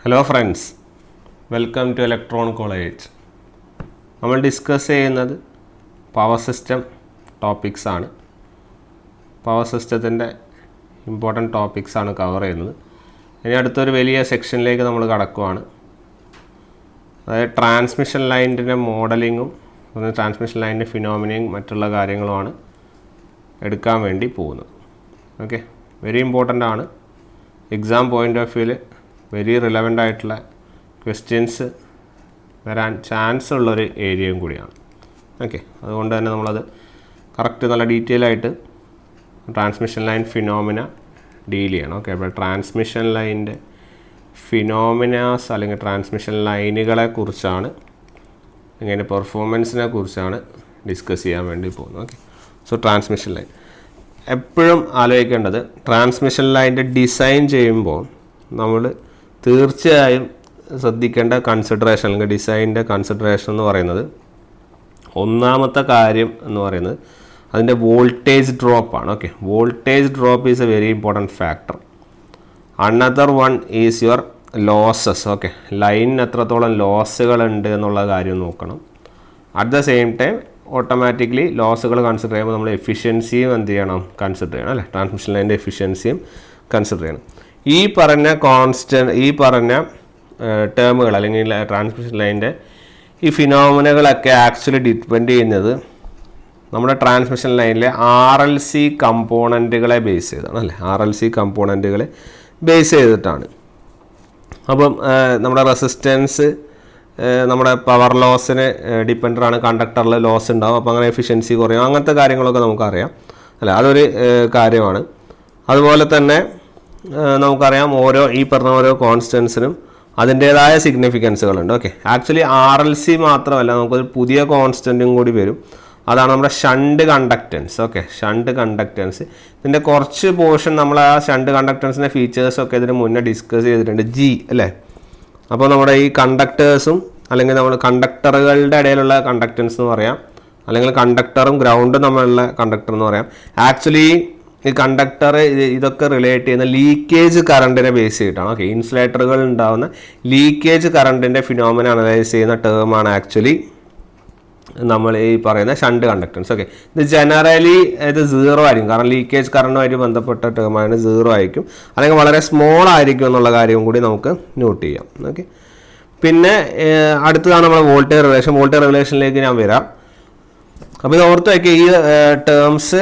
Hello friends, welcome to electron college. നമ്മൾ discuss ചെയ്യുന്നത് power system ടോപ്പിക്സാണ്. Power സിസ്റ്റത്തിൻ്റെ important ടോപ്പിക്സാണ് cover ചെയ്യുന്നത്. ഇനി അടുത്തൊരു വലിയ സെക്ഷനിലേക്ക് നമ്മൾ കടക്കുവാണ്. അതായത് ട്രാൻസ്മിഷൻ ലൈനിൻ്റെ മോഡലിങ്ങും ട്രാൻസ്മിഷൻ ലൈനിൻ്റെ ഫിനോമിനയും മറ്റുള്ള കാര്യങ്ങളുമാണ് എടുക്കാൻ വേണ്ടി പോകുന്നത്. ഓക്കെ, വെരി ഇമ്പോർട്ടൻ്റ് ആണ്. എക്സാം പോയിൻ്റ് ഓഫ് വ്യൂവിൽ വെരി റിലവൻ്റ് ആയിട്ടുള്ള ക്വസ്റ്റ്യൻസ് വരാൻ ചാൻസ് ഉള്ളൊരു ഏരിയയും കൂടിയാണ്. ഓക്കെ, അതുകൊണ്ട് തന്നെ നമ്മളത് കറക്റ്റ് നല്ല ഡീറ്റെയിൽ ആയിട്ട് ട്രാൻസ്മിഷൻ ലൈൻ ഫിനോമിന ഡീൽ ചെയ്യണം. ഓക്കെ, അപ്പോൾ ട്രാൻസ്മിഷൻ ലൈനിൻ്റെ ഫിനോമിനാസ് അല്ലെങ്കിൽ ട്രാൻസ്മിഷൻ ലൈനുകളെ കുറിച്ചാണ്, ഇങ്ങനെ പെർഫോമൻസിനെ കുറിച്ചാണ് ഡിസ്കസ് ചെയ്യാൻ വേണ്ടി പോകുന്നത്. ഓക്കെ, സോ ട്രാൻസ്മിഷൻ ലൈൻ എപ്പോഴും ആലോചിക്കേണ്ടത്, ട്രാൻസ്മിഷൻ ലൈനിൻ്റെ ഡിസൈൻ ചെയ്യുമ്പോൾ നമ്മൾ തീർച്ചയായും ശ്രദ്ധിക്കേണ്ട കൺസിഡറേഷൻ അല്ലെങ്കിൽ ഡിസൈനിൻ്റെ കൺസിഡറേഷൻ എന്ന് പറയുന്നത്, ഒന്നാമത്തെ കാര്യം എന്ന് പറയുന്നത് അതിൻ്റെ വോൾട്ടേജ് ഡ്രോപ്പാണ്. Okay, voltage drop is a very important factor. Another one is your losses. Okay, ലൈനിന് എത്രത്തോളം ലോസുകളുണ്ട് എന്നുള്ള കാര്യം നോക്കണം. At the same time automatically ലോസുകൾ കൺസിഡർ ചെയ്യുമ്പോൾ നമ്മൾ എഫിഷ്യൻസിയും എന്ത് ചെയ്യണം, കൺസിഡർ ചെയ്യണം. അല്ലേ, ട്രാൻസ്മിഷൻ ലൈനിൻ്റെ എഫിഷ്യൻസിയും കൺസിഡർ ചെയ്യണം. ഈ പറഞ്ഞ ടേമുകൾ അല്ലെങ്കിൽ ട്രാൻസ്മിഷൻ ലൈനിൻ്റെ ഈ ഫിനോമിനകളൊക്കെ ആക്ച്വലി ഡിപ്പെൻഡ് ചെയ്യുന്നത് നമ്മുടെ ട്രാൻസ്മിഷൻ ലൈനിലെ RLC കമ്പോണൻറ്റുകളെ ബേസ് ചെയ്താണ്. അല്ലേ, RLC കമ്പോണൻറ്റുകളെ ബേസ് ചെയ്തിട്ടാണ്. അപ്പം നമ്മുടെ റെസിസ്റ്റൻസ് നമ്മുടെ പവർ ലോസിന് ഡിപ്പെൻഡറാണ്. കണ്ടക്ടറിൽ ലോസ് ഉണ്ടാവും, അപ്പോൾ അങ്ങനെ എഫിഷ്യൻസി കുറയും. അങ്ങനത്തെ കാര്യങ്ങളൊക്കെ നമുക്കറിയാം. അല്ല, അതൊരു കാര്യമാണ്. അതുപോലെ തന്നെ നമുക്കറിയാം ഈ പറഞ്ഞ ഓരോ കോൺസ്റ്റൻസിനും അതിൻ്റേതായ സിഗ്നിഫിക്കൻസുകളുണ്ട്. ഓക്കെ, ആക്ച്വലി RLC മാത്രമല്ല, നമുക്കൊരു പുതിയ കോൺസ്റ്റൻറ്റും കൂടി വരും. അതാണ് നമ്മുടെ shunt conductance. Okay, shunt conductance. ഇതിൻ്റെ കുറച്ച് പോർഷൻ നമ്മൾ ആ ഷണ്ട് കണ്ടക്റ്റൻസിൻ്റെ ഫീച്ചേഴ്സൊക്കെ ഇതിന് മുന്നേ ഡിസ്കസ് ചെയ്തിട്ടുണ്ട്, G അല്ലേ. അപ്പോൾ നമ്മുടെ ഈ കണ്ടക്ടേഴ്സും അല്ലെങ്കിൽ നമ്മൾ കണ്ടക്ടറുകളുടെ ഇടയിലുള്ള കണ്ടക്റ്റൻസ് എന്ന് പറയാം, അല്ലെങ്കിൽ കണ്ടക്ടറും ഗ്രൗണ്ടും തമ്മിലുള്ള കണ്ടക്ടർ എന്ന് പറയാം. ആക്ച്വലി ഈ കണ്ടക്ടർ ഇതൊക്കെ റിലേറ്റ് ചെയ്യുന്ന ലീക്കേജ് കറണ്ടിനെ ബേസ് ചെയ്തിട്ടാണ്. ഓക്കെ, ഇൻസുലേറ്ററുകൾ ഉണ്ടാകുന്ന ലീക്കേജ് കറണ്ടിൻ്റെ ഫിനോമിന അനലൈസ് ചെയ്യുന്ന ടേമാണ് ആക്ച്വലി നമ്മൾ ഈ പറയുന്ന ഷണ്ട് കണ്ടക്ടൻസ്. ഓക്കെ, ഇത് ജനറലി ഇത് 0 ആയിരിക്കും, കാരണം ലീക്കേജ് കറണ്ടുമായിട്ട് ബന്ധപ്പെട്ട ടേമാണ് 0 ആയിരിക്കും, അല്ലെങ്കിൽ വളരെ സ്മോൾ ആയിരിക്കും എന്നുള്ള കാര്യവും കൂടി നമുക്ക് നോട്ട് ചെയ്യാം. ഓക്കെ, പിന്നെ അടുത്തതാണ് നമ്മൾ വോൾട്ടേജ് റെഗുലേഷൻ. വോൾട്ടേജ് റെഗുലേഷനിലേക്ക് ഞാൻ വരാം. അപ്പോൾ ഇത് ഓർത്ത് വയ്ക്കുക, ഈ ടേംസ്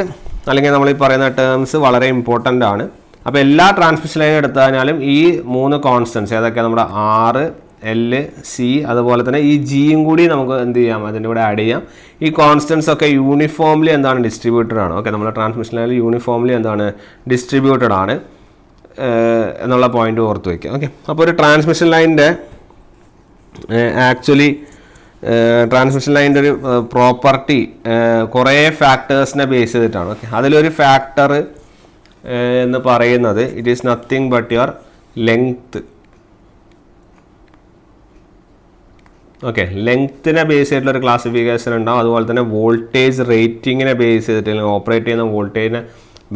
അല്ലെങ്കിൽ നമ്മൾ ഈ പറയുന്ന ടേംസ് വളരെ ഇമ്പോർട്ടൻ്റ് ആണ്. അപ്പോൾ എല്ലാ ട്രാൻസ്മിഷൻ ലൈനും എടുത്തു കഴിഞ്ഞാലും ഈ 3 കോൺസ്റ്റൻസ് ഏതൊക്കെയാണ്, നമ്മുടെ R, L, C, അതുപോലെ തന്നെ ഈ Gയും കൂടി നമുക്ക് എന്ത് ചെയ്യാം, അതിൻ്റെ കൂടെ ആഡ് ചെയ്യാം. ഈ കോൺസ്റ്റൻസ് ഒക്കെ യൂണിഫോംലി എന്താണ്, ഡിസ്ട്രിബ്യൂട്ടഡ് ആണ്. ഓക്കെ, നമ്മുടെ ട്രാൻസ്മിഷൻ ലൈനിൽ യൂണിഫോംലി എന്താണ്, ഡിസ്ട്രിബ്യൂട്ടഡ് ആണ് എന്നുള്ള പോയിന്റ് ഓർത്ത് വയ്ക്കുക. ഓക്കെ, അപ്പോൾ ഒരു ട്രാൻസ്മിഷൻ ലൈനിൻ്റെ ആക്ച്വലി ട്രാൻസ്മിഷൻ ലൈനിൻ്റെ ഒരു പ്രോപ്പർട്ടി കുറേ ഫാക്ടേഴ്സിനെ ബേസ് ചെയ്തിട്ടാണ്. ഓക്കെ, അതിലൊരു ഫാക്ടർ എന്ന് പറയുന്നത് it is nothing but your length. Okay, ലെങ്ത്തിനെ ബേസ് ചെയ്തിട്ടുള്ളൊരു ക്ലാസിഫിക്കേഷൻ ഉണ്ടാവും. അതുപോലെ തന്നെ വോൾട്ടേജ് റേറ്റിങ്ങിനെ ബേസ് ചെയ്തിട്ട് അല്ലെങ്കിൽ ഓപ്പറേറ്റ് ചെയ്യുന്ന വോൾട്ടേജിനെ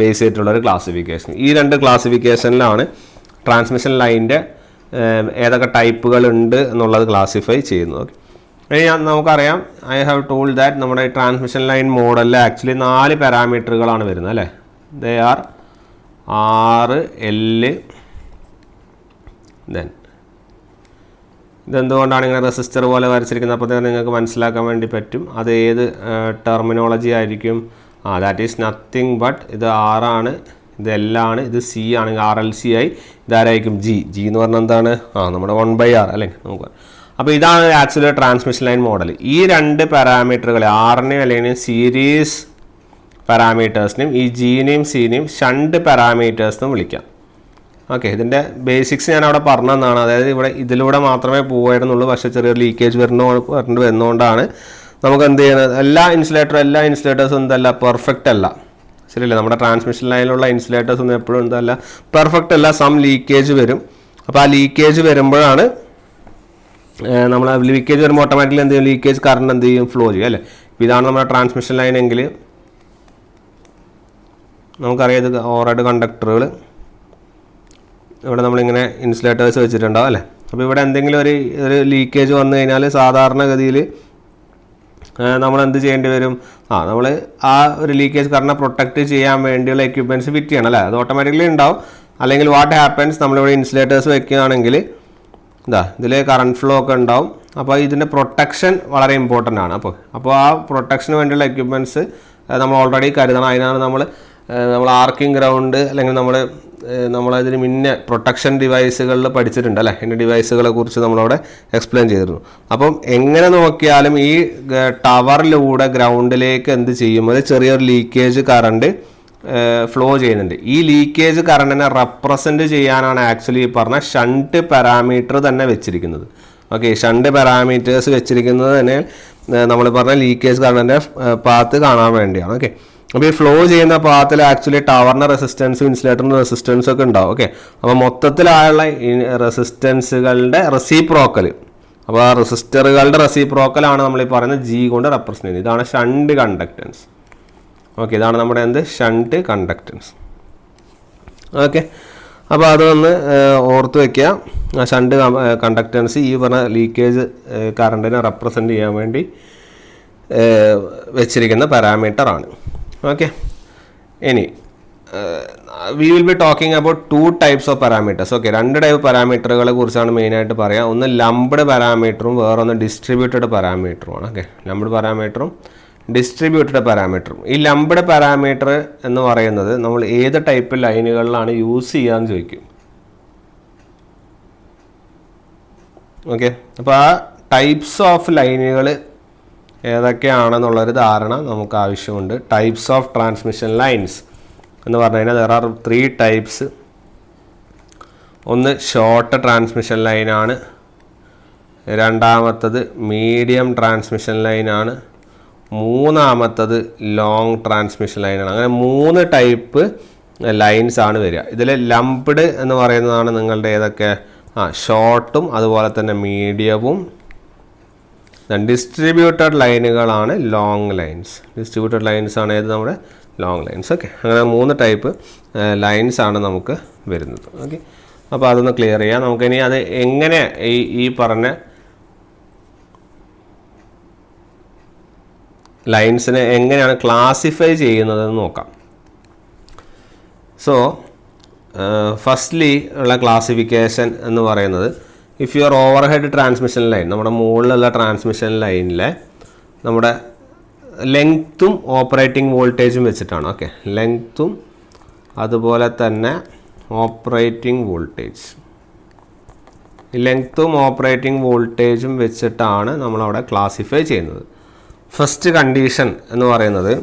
ബേസ് ചെയ്തിട്ടുള്ളൊരു ക്ലാസിഫിക്കേഷൻ. ഈ 2 ക്ലാസിഫിക്കേഷനിലാണ് ട്രാൻസ്മിഷൻ ലൈനിൻ്റെ ഏതൊക്കെ ടൈപ്പുകൾ ഉണ്ട് എന്നുള്ളത് ക്ലാസിഫൈ ചെയ്യുന്നത്. ഓക്കെ, നമുക്കറിയാം, ഐ ഹാവ് ടോൾഡ് ദാറ്റ് നമ്മുടെ ട്രാൻസ്മിഷൻ ലൈൻ മോഡലിൽ ആക്ച്വലി 4 പാരാമീറ്ററുകളാണ് വരുന്നത്. അല്ലേ, they are R, L, then ഇതെന്തുകൊണ്ടാണ് ഇങ്ങനെ റെസിസ്റ്റർ പോലെ വരച്ചിരിക്കുന്നത്, അപ്പോൾ തന്നെ നിങ്ങൾക്ക് മനസ്സിലാക്കാൻ വേണ്ടി പറ്റും അത് ഏത് ടെർമിനോളജി ആയിരിക്കും. ദാറ്റ് ഈസ് നത്തിങ് ബട്ട് ഇത് R ആണ്, ഇത് L ആണ്, ഇത് C ആണെങ്കിൽ RLC ആയി. ഇതാരായിരിക്കും, G എന്ന് പറഞ്ഞാൽ എന്താണ്, നമ്മുടെ 1/R അല്ലേ നമുക്ക്. അപ്പോൾ ഇതാണ് ആക്ച്വലി ട്രാൻസ്മിഷൻ ലൈൻ മോഡൽ. ഈ 2 പാരാമീറ്ററുകൾ Rനെയും അല്ലെങ്കിൽ സീരീസ് പാരാമീറ്റേഴ്സിനെയും ഈ Gനെയും Cനെയും ഷണ്ട് പാരാമീറ്റേഴ്സ് എന്ന് വിളിക്കാം. ഓക്കെ, ഇതിൻ്റെ ബേസിക്സ് ഞാൻ അവിടെ പറഞ്ഞതാണ്. അതായത് ഇതിലൂടെ മാത്രമേ പോവുകയായിരുന്നുള്ളൂ, പക്ഷേ ചെറിയൊരു ലീക്കേജ് വരുന്നതുകൊണ്ടാണ് നമുക്ക് എന്ത് ചെയ്യുന്നത്, എല്ലാ ഇൻസുലേറ്റേഴ്സും എന്തല്ല, പെർഫെക്റ്റ് അല്ല. ശരിയല്ലേ, നമ്മുടെ ട്രാൻസ്മിഷൻ ലൈനിലുള്ള ഇൻസുലേറ്റേഴ്സ് ഒന്നും എപ്പോഴും എന്തല്ല, പെർഫെക്റ്റ് അല്ല. സം ലീക്കേജ് വരും. അപ്പോൾ ആ ലീക്കേജ് വരുമ്പോഴാണ് നമ്മൾ ലീക്കേജ് വരുമ്പോൾ ഓട്ടോമാറ്റിക്കലി എന്ത് ചെയ്യും, ലീക്കേജ് കറണ്ട് എന്ത് ചെയ്യും, ഫ്ലോ ചെയ്യും. അല്ലേ, ഇതാണ് നമ്മുടെ ട്രാൻസ്മിഷൻ ലൈൻ എങ്കിൽ നമുക്കറിയാം ഇത് ഓവറോഡ് കണ്ടക്ടറുകൾ ഇവിടെ നമ്മളിങ്ങനെ ഇൻസുലേറ്റേഴ്സ് വെച്ചിട്ടുണ്ടാവും. അല്ലേ, അപ്പോൾ ഇവിടെ എന്തെങ്കിലും ഒരു ലീക്കേജ് വന്നു കഴിഞ്ഞാൽ സാധാരണഗതിയിൽ നമ്മൾ എന്ത് ചെയ്യേണ്ടി വരും? നമ്മൾ ആ ഒരു ലീക്കേജ് കാരണം പ്രൊട്ടക്റ്റ് ചെയ്യാൻ വേണ്ടിയുള്ള എക്യുപ്മെൻറ്റ്സ് ഫിറ്റ് ചെയ്യണം അല്ലേ? അത് ഓട്ടോമാറ്റിക്കലി ഉണ്ടാവും. അല്ലെങ്കിൽ വാട്ട് ഹാപ്പൻസ്, നമ്മളിവിടെ ഇൻസുലേറ്റേഴ്സ് വെക്കുകയാണെങ്കിൽ ഇതിൽ കറണ്ട് ഫ്ലോ ഒക്കെ ഉണ്ടാവും. അപ്പോൾ ഇതിൻ്റെ പ്രൊട്ടക്ഷൻ വളരെ ഇമ്പോർട്ടൻ്റ് ആണ്. അപ്പോൾ ആ പ്രൊട്ടക്ഷന് വേണ്ടിയുള്ള എക്യുപ്മെൻറ്റ്സ് നമ്മൾ ഓൾറെഡി കരുതണം. അതിനാണ് നമ്മൾ ആർക്കിംഗ് ഗ്രൗണ്ട് അല്ലെങ്കിൽ നമ്മളതിന് മുന്നേ പ്രൊട്ടക്ഷൻ ഡിവൈസുകളിൽ പഠിച്ചിട്ടുണ്ട് അല്ലേ? ഇതിൻ്റെ ഡിവൈസുകളെ കുറിച്ച് നമ്മളവിടെ എക്സ്പ്ലെയിൻ ചെയ്തിരുന്നു. അപ്പം എങ്ങനെ നോക്കിയാലും ഈ ടവറിലൂടെ ഗ്രൗണ്ടിലേക്ക് എന്ത് ചെയ്യും? ഒരു ചെറിയൊരു ലീക്കേജ് കറണ്ട് ഫ്ലോ ചെയ്യുന്നുണ്ട്. ഈ ലീക്കേജ് കറണ്ടിനെ റെപ്രസെൻറ്റ് ചെയ്യാനാണ് ആക്ച്വലി ഈ പറഞ്ഞ ഷണ്ട് പാരാമീറ്റർ തന്നെ വെച്ചിരിക്കുന്നത്. ഓക്കെ, ഷണ്ട് പാരാമീറ്റേഴ്സ് വെച്ചിരിക്കുന്നത് തന്നെ നമ്മൾ പറഞ്ഞ ലീക്കേജ് കറണ്ടിൻ്റെ പാത്ത് കാണാൻ വേണ്ടിയാണ്. ഓക്കെ, അപ്പോൾ ഈ ഫ്ലോ ചെയ്യുന്ന പാത്തിൽ ആക്ച്വലി ടവറിൻ്റെ റെസിസ്റ്റൻസും ഇൻസുലേറ്ററിൻ്റെ റെസിസ്റ്റൻസും ഒക്കെ ഉണ്ടാവും. ഓക്കെ, അപ്പോൾ മൊത്തത്തിലായുള്ള റെസിസ്റ്റൻസുകളുടെ റെസിപ്രോക്കൽ, അപ്പോൾ ആ റെസിസ്റ്ററുകളുടെ റെസിപ്രോക്കലാണ് നമ്മൾ ഈ പറയുന്നത് ജി കൊണ്ട് റെപ്രസെൻറ്റ് ചെയ്യുന്നത്. ഇതാണ് ഷണ്ട് കണ്ടക്റ്റൻസ്. ഓക്കെ, ഇതാണ് നമ്മുടെ ഷണ്ട് കണ്ടക്റ്റൻസ്. ഓക്കെ, അപ്പോൾ അതൊന്ന് ഓർത്ത് വയ്ക്കുക. ഷണ്ട് കണ്ടക്റ്റൻസ് ഈ പറഞ്ഞ ലീക്കേജ് കറണ്ടിനെ റെപ്രസെൻറ്റ് ചെയ്യാൻ വേണ്ടി വെച്ചിരിക്കുന്ന പാരാമീറ്ററാണ്. ഓക്കെ, ഇനി we will be talking about 2 types of parameters. Okay, 2 type പാരാമീറ്ററുകളെ കുറിച്ചാണ് മെയിനായിട്ട് പറയുക. ഒന്ന് ലംബ്ഡ് പാരാമീറ്ററും വേറൊന്ന് ഡിസ്ട്രിബ്യൂട്ടഡ് പാരാമീറ്ററുമാണ്. ഓക്കെ, ലംബ്ഡ് പാരാമീറ്ററും ഡിസ്ട്രിബ്യൂട്ടഡ് പാരാമീറ്ററും. ഈ ലംബ്ഡ് പാരാമീറ്റർ എന്ന് പറയുന്നത് നമ്മൾ ഏത് ടൈപ്പ് ലൈനുകളിലാണ് യൂസ് ചെയ്യാന്ന് ചോദിക്കും. ഓക്കെ, അപ്പോൾ ആ ടൈപ്സ് ഓഫ് ലൈനുകൾ ഏതൊക്കെയാണെന്നുള്ളൊരു ധാരണ നമുക്ക് ആവശ്യമുണ്ട്. ടൈപ്സ് ഓഫ് ട്രാൻസ്മിഷൻ ലൈൻസ് എന്ന് പറഞ്ഞു കഴിഞ്ഞാൽ ദർ ആർ 3 ടൈപ്സ്. ഒന്ന് ഷോർട്ട് ട്രാൻസ്മിഷൻ ലൈനാണ്, രണ്ടാമത്തത് മീഡിയം ട്രാൻസ്മിഷൻ ലൈനാണ്, മൂന്നാമത്തത് ലോങ് ട്രാൻസ്മിഷൻ ലൈനാണ്. അങ്ങനെ 3 ടൈപ്പ് ലൈൻസ് ആണ് വരിക. ഇതിൽ ലംബ്ഡ് എന്ന് പറയുന്നതാണ് നിങ്ങളുടെ ഏതൊക്കെ? ഷോർട്ടും അതുപോലെ തന്നെ മീഡിയവും. ഡിസ്ട്രിബ്യൂട്ടഡ് ലൈനുകളാണ് ലോങ് ലൈൻസ്. ഡിസ്ട്രിബ്യൂട്ടഡ് ലൈൻസ് ആണ് ഏത്? നമ്മുടെ ലോങ് ലൈൻസ്. ഓക്കെ, അങ്ങനെ 3 ടൈപ്പ് ലൈൻസ് ആണ് നമുക്ക് വരുന്നത്. ഓക്കെ, അപ്പോൾ അതൊന്ന് ക്ലിയർ ചെയ്യാം. നമുക്കിനി അത് എങ്ങനെ ഈ പറഞ്ഞ ലൈൻസിനെ എങ്ങനെയാണ് ക്ലാസിഫൈ ചെയ്യുന്നതെന്ന് നോക്കാം. സോ ഫസ്റ്റ്ലി ഉള്ള ക്ലാസിഫിക്കേഷൻ എന്ന് പറയുന്നത്, if your over head transmission line, നമ്മുടെ മുകളിലുള്ള ട്രാൻസ്മിഷൻ ലൈനിലെ നമ്മുടെ ലെങ്ത്തും ഓപ്പറേറ്റിംഗ് വോൾട്ടേജും വെച്ചിട്ടാണ്. ഓക്കെ, ലെങ്ത്തും അതുപോലെ തന്നെ ഓപ്പറേറ്റിംഗ് വോൾട്ടേജ്, ലെങ്ത്തും ഓപ്പറേറ്റിംഗ് വോൾട്ടേജും വെച്ചിട്ടാണ് നമ്മളവിടെ ക്ലാസിഫൈ ചെയ്യുന്നത്. ഫസ്റ്റ് കണ്ടീഷൻ എന്ന് പറയുന്നത്,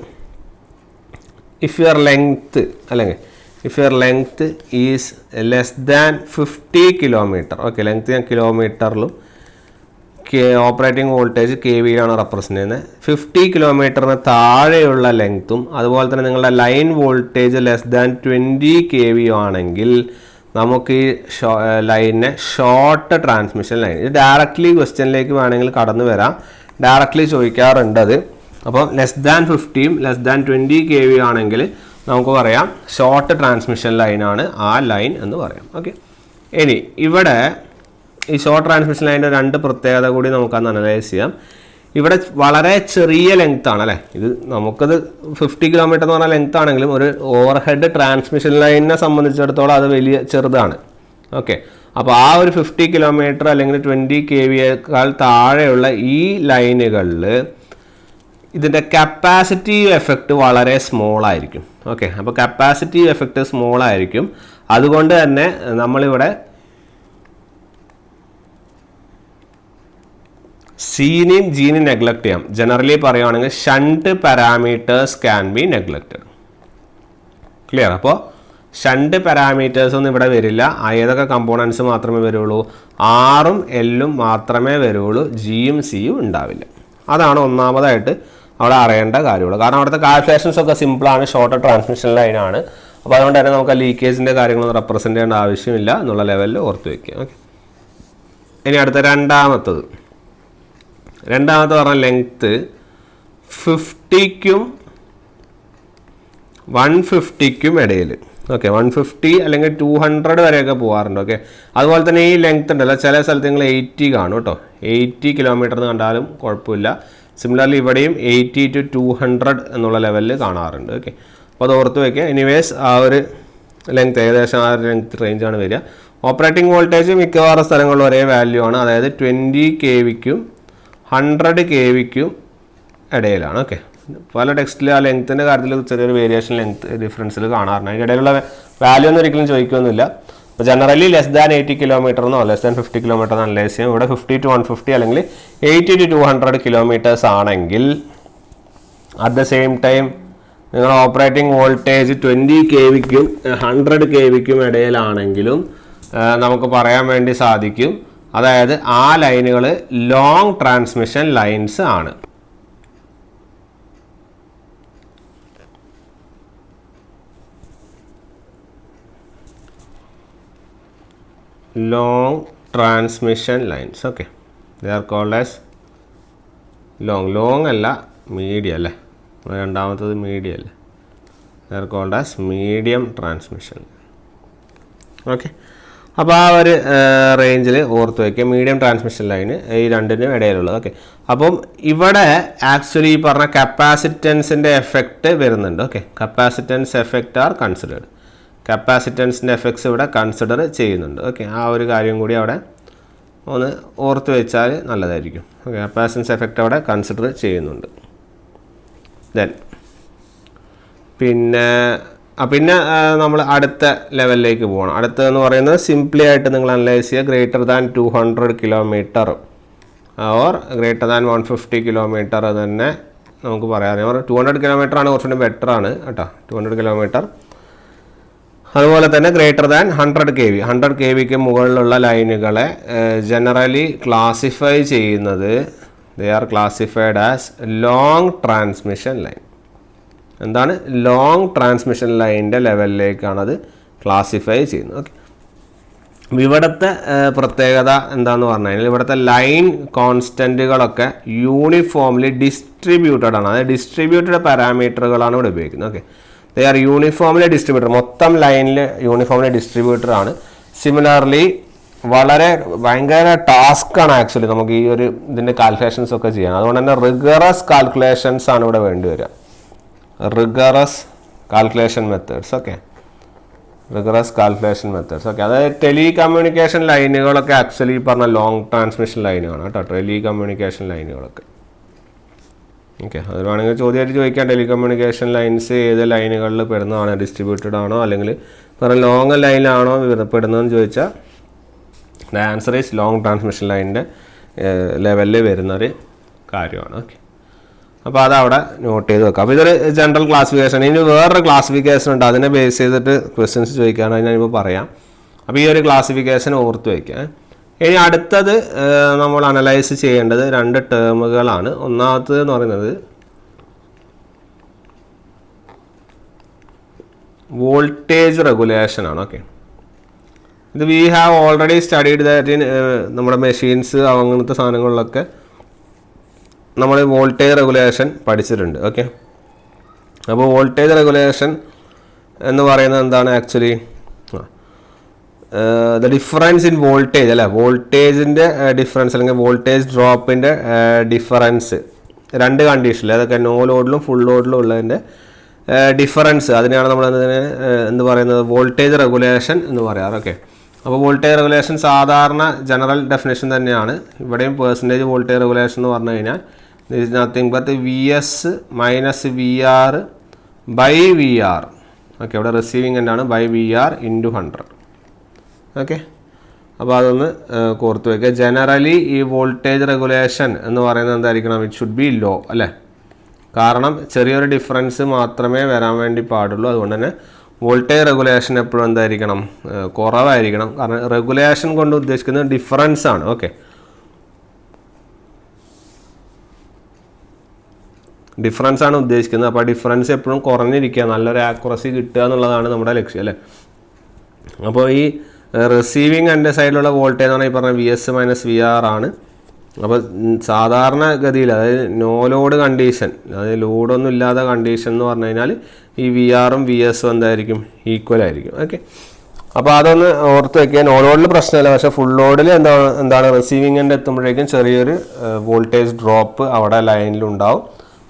ഇഫ് യുവർ ലെങ്ത്ത് അല്ലെങ്കിൽ if your length is less than 50 kilometre. Okay, length ഞാൻ കിലോമീറ്ററിലും ഓപ്പറേറ്റിംഗ് വോൾട്ടേജ് കെ വിയിലാണ് റെപ്രസെൻ്റ് ചെയ്യുന്നത്. 50 കിലോമീറ്ററിന് താഴെയുള്ള ലെങ്ത്തും അതുപോലെ തന്നെ നിങ്ങളുടെ line voltage less than 20 kV ആണെങ്കിൽ നമുക്ക് ഈ ലൈനിനെ ഷോർട്ട് ട്രാൻസ്മിഷൻ ലൈൻ. ഇത് ഡയറക്റ്റ്ലി ക്വസ്റ്റ്യനിലേക്ക് വേണമെങ്കിൽ കടന്നു വരാം, ഡയറക്റ്റ്ലി ചോദിക്കാറുണ്ട് അത്. അപ്പം less than 50 less than 20 kV ആണെങ്കിൽ നമുക്ക് പറയാം ഷോർട്ട് ട്രാൻസ്മിഷൻ ലൈനാണ് ആ ലൈൻ എന്ന് പറയാം. ഓക്കെ, ഇനി ഇവിടെ ഈ ഷോർട്ട് ട്രാൻസ്മിഷൻ ലൈനിൻ്റെ 2 പ്രത്യേകത കൂടി നമുക്കന്ന് അനലൈസ് ചെയ്യാം. ഇവിടെ വളരെ ചെറിയ ലെങ്ത് ആണ് അല്ലേ? ഇത് നമുക്കത് 50 കിലോമീറ്റർ എന്ന് പറഞ്ഞാൽ ലെങ്ത് ആണെങ്കിലും ഒരു ഓവർ ഹെഡ് ട്രാൻസ്മിഷൻ ലൈനിനെ സംബന്ധിച്ചിടത്തോളം അത് വലിയ ചെറുതാണ്. ഓക്കെ, അപ്പോൾ ആ ഒരു 50 കിലോമീറ്റർ അല്ലെങ്കിൽ 20 kVയേക്കാൾ താഴെയുള്ള ഈ ലൈനുകളിൽ ഇതിൻ്റെ കപ്പാസിറ്റീവ് എഫക്റ്റ് വളരെ സ്മോൾ ആയിരിക്കും. ഓക്കെ, അപ്പോൾ കപ്പാസിറ്റീവ് എഫക്റ്റ് സ്മോൾ ആയിരിക്കും. അതുകൊണ്ട് തന്നെ നമ്മളിവിടെ സീനെയും ജീനെയും നെഗ്ലക്ട് ചെയ്യാം. ജനറലി പറയുകയാണെങ്കിൽ shunt parameters can be neglected. Clear? അപ്പോൾ ഷണ്ട് പാരാമീറ്റേഴ്സ് ഒന്നും ഇവിടെ വരില്ല. ഏതൊക്കെ കമ്പോണൻസ് മാത്രമേ വരുള്ളൂ? ആറും എല്ലും മാത്രമേ വരുള്ളൂ, ജിയും സിയും ഉണ്ടാവില്ല. അതാണ് ഒന്നാമതായിട്ട് അവിടെ അറിയേണ്ട കാര്യമുള്ളൂ. കാരണം അവിടുത്തെ കാൽക്കുലേഷൻസ് ഒക്കെ സിമ്പിളാണ്, ഷോർട്ട് ട്രാൻസ്മിഷൻ ലൈനാണ്. അപ്പോൾ അതുകൊണ്ട് തന്നെ നമുക്ക് ലീക്കേജിൻ്റെ കാര്യങ്ങളൊന്നും റെപ്രസെൻ്റ് ചെയ്യേണ്ട ആവശ്യമില്ല എന്നുള്ള ലെവലിൽ ഓർത്ത് വയ്ക്കുക. ഓക്കെ, ഇനി അടുത്ത രണ്ടാമത്തെ പറഞ്ഞ ലെങ്ത്ത് 50ക്കും 150ക്കും ഇടയിൽ. ഓക്കെ 150 അല്ലെങ്കിൽ 200 വരെയൊക്കെ പോകാറുണ്ട്. ഓക്കെ, അതുപോലെ തന്നെ ഈ ലെങ്ത് ഉണ്ടല്ലോ, ചില സ്ഥലത്ത് നിങ്ങൾ 80 കാണും കേട്ടോ. 80 കിലോമീറ്റർ എന്ന് കണ്ടാലും കുഴപ്പമില്ല. സിമിലർലി ഇവിടെയും 80 to 200 എന്നുള്ള ലെവലിൽ കാണാറുണ്ട്. ഓക്കെ, അപ്പോൾ അത് ഓർത്ത് വയ്ക്കുക. എനിവേസ് ആ ഒരു ലെങ്ത് ഏകദേശം ആ ഒരു ലെങ്ത് റേഞ്ചാണ് വരിക. ഓപ്പറേറ്റിംഗ് വോൾട്ടേജ് മിക്കവാറും സ്ഥലങ്ങളിൽ ഒരേ വാല്യൂ ആണ്, അതായത് 20 kVക്കും 100 kVക്കും ഇടയിലാണ്. ഓക്കെ, പല ടെക്സ്റ്റിൽ ആ ലെങ്ത്തിൻ്റെ കാര്യത്തിൽ ചെറിയൊരു വേരിയേഷൻ ലെങ്ത് ഡിഫറൻസിൽ കാണാറുണ്ട്. അതിൻ്റെ ഇടയിലുള്ള വാല്യൂ ഒന്നും ഒരിക്കലും ചോദിക്കുകയൊന്നുമില്ല. അപ്പോൾ ജനറലി ലെസ് ദാൻ 80 കിലോമീറ്ററിനോ ലെസ് ദാൻ 50 കിലോമീറ്റർ അനലൈസ് ചെയ്യും. ഇവിടെ 50 to 150 അല്ലെങ്കിൽ 80 to 200 കിലോമീറ്റേഴ്സ് ആണെങ്കിൽ അറ്റ് ദ സെയിം ടൈം നിങ്ങൾ ഓപ്പറേറ്റിംഗ് വോൾട്ടേജ് 20 kVക്കും 100 kVക്കും ഇടയിലാണെങ്കിലും നമുക്ക് പറയാൻ വേണ്ടി സാധിക്കും, അതായത് ആ ലൈനുകൾ ലോങ് ട്രാൻസ്മിഷൻ ലൈൻസ് ആണ്. Long transmission lines. Okay, they are called as long അല്ല മീഡിയം അല്ലേ, രണ്ടാമത്തത് മീഡിയം അല്ലേ, they are called as medium transmission. Okay, അപ്പോൾ ആ ഒരു റേഞ്ചിൽ ഓർത്ത് വയ്ക്കുക മീഡിയം ട്രാൻസ്മിഷൻ ലൈന് ഈ രണ്ടിനും ഇടയിലുള്ളത്. ഓക്കെ, അപ്പം ഇവിടെ ആക്ച്വലി ഈ പറഞ്ഞ കപ്പാസിറ്റൻസിൻ്റെ എഫക്റ്റ് വരുന്നുണ്ട്. Okay, capacitance effect are considered. കപ്പാസിറ്റൻസിൻ്റെ എഫക്ട്സ് ഇവിടെ കൺസിഡർ ചെയ്യുന്നുണ്ട്. ഓക്കെ, ആ ഒരു കാര്യം കൂടി അവിടെ ഒന്ന് ഓർത്ത് വെച്ചാൽ നല്ലതായിരിക്കും. ഓക്കെ, കപ്പാസിറ്റൻസ് എഫക്റ്റ് അവിടെ കൺസിഡർ ചെയ്യുന്നുണ്ട്. ദെൻ പിന്നെ നമ്മൾ അടുത്ത ലെവലിലേക്ക് പോകണം. അടുത്തതെന്ന് പറയുന്നത് സിംപ്ലി ആയിട്ട് നിങ്ങൾ അനലൈസ് ചെയ്യുക. Greater than 200 kilometre or greater than 150 kilometre തന്നെ നമുക്ക് പറയാം. 200 കിലോമീറ്റർ ആണ് കുറച്ചുകൂടി ബെറ്റർ ആണ് കേട്ടോ, 200 കിലോമീറ്റർ. അതുപോലെ തന്നെ ഗ്രേറ്റർ ദാൻ 100 kV 100 kVക്ക് മുകളിലുള്ള ലൈനുകളെ ജനറലി ക്ലാസിഫൈ ചെയ്യുന്നത് they are classified as long transmission line. എന്താണ് ലോങ് ട്രാൻസ്മിഷൻ ലൈനിൻ്റെ ലെവലിലേക്കാണത് ക്ലാസിഫൈ ചെയ്യുന്നത്. ഓക്കെ, ഇവിടുത്തെ പ്രത്യേകത എന്താണെന്ന് പറഞ്ഞു കഴിഞ്ഞാൽ ഇവിടുത്തെ ലൈൻ കോൺസ്റ്റൻറ്റുകളൊക്കെ യൂണിഫോംലി ഡിസ്ട്രിബ്യൂട്ടഡ് ആണ്. അതായത് ഡിസ്ട്രിബ്യൂട്ടഡ് പാരാമീറ്ററുകളാണ് ഇവിടെ ഉപയോഗിക്കുന്നത്. Okay, they R uniformly distributor, മൊത്തം ലൈനിൽ യൂണിഫോംലി ഡിസ്ട്രിബ്യൂട്ടർ ആണ്. സിമിലർലി വളരെ ഭയങ്കര ടാസ്ക്കാണ് ആക്ച്വലി നമുക്ക് ഈ ഒരു ഇതിൻ്റെ കാൽക്കുലേഷൻസ് ഒക്കെ ചെയ്യാൻ. അതുകൊണ്ട് തന്നെ റിഗറസ് കാൽക്കുലേഷൻസ് ആണ് ഇവിടെ വേണ്ടി വരിക. Rigorous calculation methods. Okay, rigorous calculation methods. Okay, അതായത് ടെലി കമ്മ്യൂണിക്കേഷൻ ലൈനുകളൊക്കെ ആക്ച്വലി പറഞ്ഞ ലോങ് ട്രാൻസ്മിഷൻ ലൈനാണ് കേട്ടോ, ടെലി കമ്മ്യൂണിക്കേഷൻ ലൈനുകളൊക്കെ. ഓക്കെ, അത് വേണമെങ്കിൽ ചോദ്യമായിട്ട് ചോദിക്കാം, ടെലികമ്മ്യൂണിക്കേഷൻ ലൈൻസ് ഏത് ലൈനുകളിൽ പെടുന്നതാണ്, ഡിസ്ട്രിബ്യൂട്ടഡ് ആണോ അല്ലെങ്കിൽ പറഞ്ഞ ലോങ് ലൈനിലാണോ പെടുന്നതെന്ന് ചോദിച്ചാൽ the answer is long transmission ലൈനിൻ്റെ ലെവലിൽ വരുന്നൊരു കാര്യമാണ്. ഓക്കെ, അപ്പോൾ അതവിടെ നോട്ട് ചെയ്ത് വെക്കാം. അപ്പോൾ ഇതൊരു ജനറൽ ക്ലാസിഫിക്കേഷൻ. ഇനി വേറൊരു ക്ലാസിഫിക്കേഷൻ ഉണ്ട്, അതിനെ ബേസ് ചെയ്തിട്ട് ക്വസ്റ്റ്യൻസ് ചോദിക്കാനാണ് ഞാനിപ്പോൾ പറയാം. അപ്പോൾ ഈ ഒരു ക്ലാസിഫിക്കേഷൻ ഓർത്ത് വയ്ക്കാം. ഇനി അടുത്തത് നമ്മൾ അനലൈസ് ചെയ്യേണ്ടത് 2 ടേമുകളാണ്. ഒന്നാമത്തത് എന്ന് പറയുന്നത് വോൾട്ടേജ് റെഗുലേഷൻ ആണ്. ഓക്കെ, ഇത് we have already studied that in നമ്മുടെ മെഷീൻസ് അങ്ങനത്തെ സാധനങ്ങളിലൊക്കെ നമ്മൾ വോൾട്ടേജ് റെഗുലേഷൻ പഠിച്ചിട്ടുണ്ട്. ഓക്കെ, അപ്പോൾ വോൾട്ടേജ് റെഗുലേഷൻ എന്ന് പറയുന്നത് എന്താണ് actually the difference in voltage അല്ലേ, വോൾട്ടേജിൻ്റെ ഡിഫറൻസ് അല്ലെങ്കിൽ വോൾട്ടേജ് ഡ്രോപ്പിൻ്റെ ഡിഫറൻസ് 2 കണ്ടീഷനിൽ, അതൊക്കെ നോ ലോഡിലും ഫുൾ ലോഡിലും ഉള്ളതിൻ്റെ ഡിഫറൻസ്, അതിനെയാണ് നമ്മൾ എന്ത് പറയുന്നത് വോൾട്ടേജ് റെഗുലേഷൻ എന്ന് പറയാറ്. ഓക്കെ, അപ്പോൾ വോൾട്ടേജ് റെഗുലേഷൻ സാധാരണ ജനറൽ ഡെഫിനേഷൻ തന്നെയാണ്. ഇവിടെയും പെർസെൻറ്റേജ് വോൾട്ടേജ് റെഗുലേഷൻ എന്ന് പറഞ്ഞു കഴിഞ്ഞാൽ this is nothing but VS minus VR by VR. Okay, ഇവിടെ റിസീവിങ് എന്താണ് ബൈ VR ഇൻറ്റു 100. ഓക്കെ, അപ്പോൾ അതൊന്ന് കോർത്ത് വയ്ക്കുക. ജനറലി ഈ വോൾട്ടേജ് റെഗുലേഷൻ എന്ന് പറയുന്നത് എന്തായിരിക്കണം, ഇറ്റ് ഷുഡ് ബി ലോ അല്ലേ, കാരണം ചെറിയൊരു ഡിഫറൻസ് മാത്രമേ വരാൻ വേണ്ടി പാടുള്ളൂ. അതുകൊണ്ട് തന്നെ വോൾട്ടേജ് റെഗുലേഷൻ എപ്പോഴും എന്തായിരിക്കണം, കുറവായിരിക്കണം. കാരണം റെഗുലേഷൻ കൊണ്ട് ഉദ്ദേശിക്കുന്നത് ഡിഫറൻസ് ആണ്. ഓക്കെ, ഡിഫറൻസ് ആണ് ഉദ്ദേശിക്കുന്നത്. അപ്പോൾ ഡിഫറൻസ് എപ്പോഴും കുറഞ്ഞിരിക്കുക, നല്ലൊരു ആക്യുറസി കിട്ടുക എന്നുള്ളതാണ് നമ്മുടെ ലക്ഷ്യം അല്ലേ. അപ്പോൾ ഈ റിസീവിങ് എൻ്റെ സൈഡിലുള്ള വോൾട്ടേജ് എന്ന് പറഞ്ഞാൽ ഈ പറഞ്ഞ VS മൈനസ് VR ആണ്. അപ്പോൾ സാധാരണഗതിയിൽ അതായത് നോ ലോഡ് കണ്ടീഷൻ, അതായത് ലോഡൊന്നും ഇല്ലാത്ത കണ്ടീഷൻ എന്ന് പറഞ്ഞു കഴിഞ്ഞാൽ ഈ വി ആറും വി എസും എന്തായിരിക്കും, ഈക്വൽ ആയിരിക്കും. ഓക്കെ, അപ്പോൾ അതൊന്ന് ഓർത്ത് വയ്ക്കുക. നോ ലോഡിൽ പ്രശ്നമില്ല, പക്ഷേ ഫുൾ ലോഡിൽ എന്താണ് റിസീവിംഗ് എൻഡ് എത്തുമ്പോഴേക്കും ചെറിയൊരു വോൾട്ടേജ് ഡ്രോപ്പ് അവിടെ ലൈനിലുണ്ടാവും.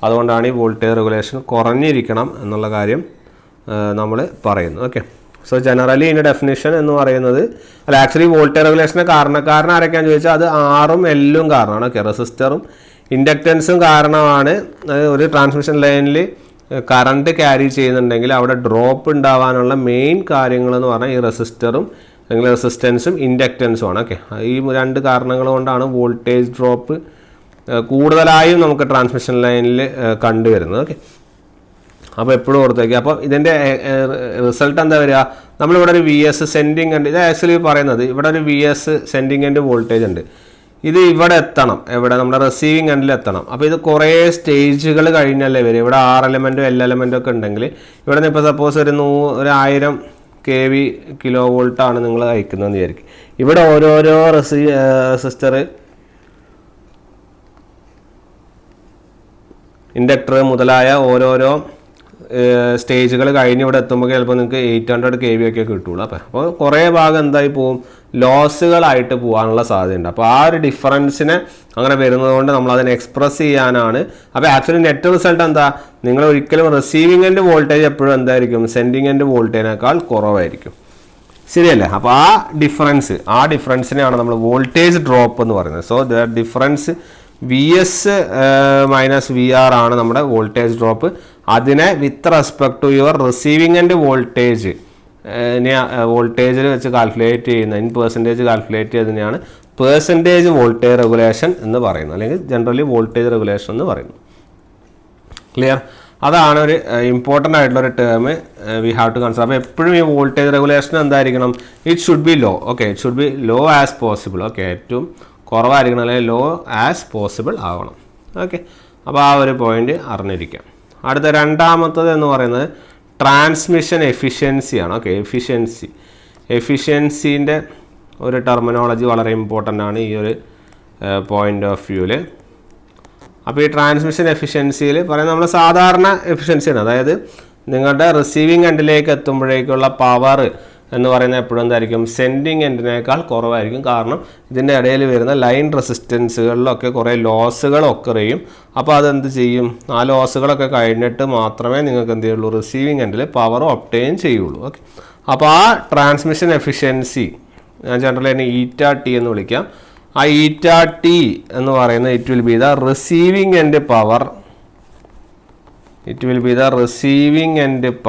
അതുകൊണ്ടാണ് ഈ വോൾട്ടേജ് റെഗുലേഷൻ കുറഞ്ഞിരിക്കണം എന്നുള്ള കാര്യം നമ്മൾ പറയുന്നു. ഓക്കെ, സോ ജനറലി ഇതിൻ്റെ ഡെഫിനിഷൻ എന്ന് പറയുന്നത് അല്ല, ആക്ച്വലി വോൾട്ടേജ് റെഗുലേഷൻ്റെ കാരണക്കാരൻ ആരൊക്കെയാണെന്ന് ചോദിച്ചാൽ അത് ആറും എല്ലും കാരണമാണ്. ഓക്കെ, റെസിസ്റ്ററും ഇൻഡക്റ്റൻസും കാരണമാണ്. ഒരു ട്രാൻസ്മിഷൻ ലൈനിൽ കറണ്ട് ക്യാരി ചെയ്യുന്നുണ്ടെങ്കിൽ അവിടെ ഡ്രോപ്പ് ഉണ്ടാവാനുള്ള മെയിൻ കാര്യങ്ങൾ എന്ന് പറഞ്ഞാൽ ഈ റെസിസ്റ്ററും അല്ലെങ്കിൽ റെസിസ്റ്റൻസും ഇൻഡക്റ്റൻസും ആണ്. ഓക്കെ, ഈ രണ്ട് കാരണങ്ങൾ കൊണ്ടാണ് വോൾട്ടേജ് ഡ്രോപ്പ് കൂടുതലായും നമുക്ക് ട്രാൻസ്മിഷൻ ലൈനിൽ കണ്ടുവരുന്നത്. ഓക്കെ, അപ്പോൾ എപ്പോഴും ഓർത്ത് വയ്ക്കുക. അപ്പോൾ ഇതിൻ്റെ റിസൾട്ട് എന്താ വരിക, നമ്മളിവിടെ ഒരു വി എസ് സെൻഡിങ് എൻഡ്, ഇത് ആക്ച്വലി പറയുന്നത് ഇവിടെ ഒരു V S sending end voltage ഉണ്ട്, ഇത് ഇവിടെ എത്തണം, എവിടെ നമ്മുടെ റിസീവിങ് എൻഡിൽ എത്തണം. അപ്പോൾ ഇത് കുറേ സ്റ്റേജുകൾ കഴിഞ്ഞല്ലേ വരും. ഇവിടെ 6 എലമെൻറ്റും L എലമെൻറ്റും ഒക്കെ ഉണ്ടെങ്കിൽ ഇവിടെ നിന്ന് ഇപ്പോൾ സപ്പോസ് ഒരു 1000 kV കിലോ വോൾട്ടാണ് നിങ്ങൾ അയക്കുന്നതെന്ന് വിചാരിക്കും. ഇവിടെ ഓരോരോ റെസിസ്റ്റർ ഇൻഡക്ടർ മുതലായ ഓരോരോ സ്റ്റേജുകൾ കഴിഞ്ഞ് ഇവിടെ എത്തുമ്പോൾ ചിലപ്പോൾ നിങ്ങൾക്ക് 800 kV ഒക്കെ കിട്ടുള്ളൂ. അപ്പോൾ കുറേ ഭാഗം എന്തായി പോവും, ലോസുകളായിട്ട് പോകാനുള്ള സാധ്യതയുണ്ട്. അപ്പോൾ ആ ഒരു ഡിഫറൻസിനെ അങ്ങനെ വരുന്നത് കൊണ്ട് നമ്മളതിനെ എക്സ്പ്രസ് ചെയ്യാനാണ്. അപ്പോൾ ആക്ച്വലി നെറ്റ് റിസൾട്ട് എന്താ, നിങ്ങൾ ഒരിക്കലും റിസീവിംഗ് എൻഡ് വോൾട്ടേജ് എപ്പോഴും എന്തായിരിക്കും, സെൻഡിങ് എൻഡ് വോൾട്ടേജിനേക്കാൾ കുറവായിരിക്കും. ശരിയല്ലേ? അപ്പോൾ ആ ഡിഫറൻസിനെയാണ് നമ്മൾ വോൾട്ടേജ് ഡ്രോപ്പ് എന്ന് പറയുന്നത്. So the difference V S minus V R ആണ് നമ്മുടെ വോൾട്ടേജ് ഡ്രോപ്പ്. അതിനെ with respect to your receiving end voltage വോൾട്ടേജിൽ വെച്ച് കാൽക്കുലേറ്റ് ചെയ്യുന്ന ഇൻ പെർസെൻറ്റേജ് കാൽക്കുലേറ്റ് ചെയ്തതിനെയാണ് പെർസെൻറ്റേജ് വോൾട്ടേജ് റെഗുലേഷൻ എന്ന് പറയുന്നത്, അല്ലെങ്കിൽ ജനറലി വോൾട്ടേജ് റെഗുലേഷൻ എന്ന് പറയുന്നു. ക്ലിയർ? അതാണ് ഒരു ഇമ്പോർട്ടൻ്റ് ആയിട്ടുള്ളൊരു term we have to consider. അപ്പോൾ എപ്പോഴും ഈ വോൾട്ടേജ് റെഗുലേഷൻ എന്തായിരിക്കണം, it should be low. Okay, it should be low as possible. Okay, ഏറ്റവും കുറവായിരിക്കണം, അല്ലെങ്കിൽ ലോ ആസ് പോസിബിൾ ആവണം. ഓക്കെ, അപ്പോൾ ആ ഒരു പോയിന്റ് അറിഞ്ഞിരിക്കാം. അടുത്ത രണ്ടാമത്തത് എന്ന് പറയുന്നത് ട്രാൻസ്മിഷൻ എഫിഷ്യൻസിയാണ്. ഓക്കെ, എഫിഷ്യൻസീൻ്റെ ഒരു ടെർമിനോളജി വളരെ ഇമ്പോർട്ടൻ്റ് ആണ് ഈ ഒരു പോയിന്റ് ഓഫ് വ്യൂവിൽ. അപ്പോൾ ഈ ട്രാൻസ്മിഷൻ എഫിഷ്യൻസിയിൽ പറയുന്നത് നമ്മൾ സാധാരണ എഫിഷ്യൻസിയാണ്, അതായത് നിങ്ങളുടെ റിസീവിങ് എൻഡിലേക്ക് എത്തുമ്പോഴേക്കുള്ള പവർ എന്ന് പറയുന്നത് എപ്പോഴും എന്തായിരിക്കും, സെൻഡിങ് എൻഡിനേക്കാൾ കുറവായിരിക്കും. കാരണം ഇതിൻ്റെ ഇടയിൽ വരുന്ന ലൈൻ റെസിസ്റ്റൻസുകളിലൊക്കെ കുറേ ലോസുകൾ ഒക്കർ ചെയ്യും. അപ്പോൾ അതെന്ത് ചെയ്യും, ആ ലോസുകളൊക്കെ കഴിഞ്ഞിട്ട് മാത്രമേ നിങ്ങൾക്ക് എന്ത് ചെയ്യുള്ളൂ, റിസീവിങ് എൻഡിൽ പവർ ഒബ്റ്റെയിൻ ചെയ്യുള്ളൂ. ഓക്കെ, അപ്പോൾ ആ ട്രാൻസ്മിഷൻ എഫിഷ്യൻസി ഞാൻ ജനറലി തന്നെ ηT എന്ന് വിളിക്കാം. ആ ηT എന്ന് പറയുന്നത് it will be the receiving end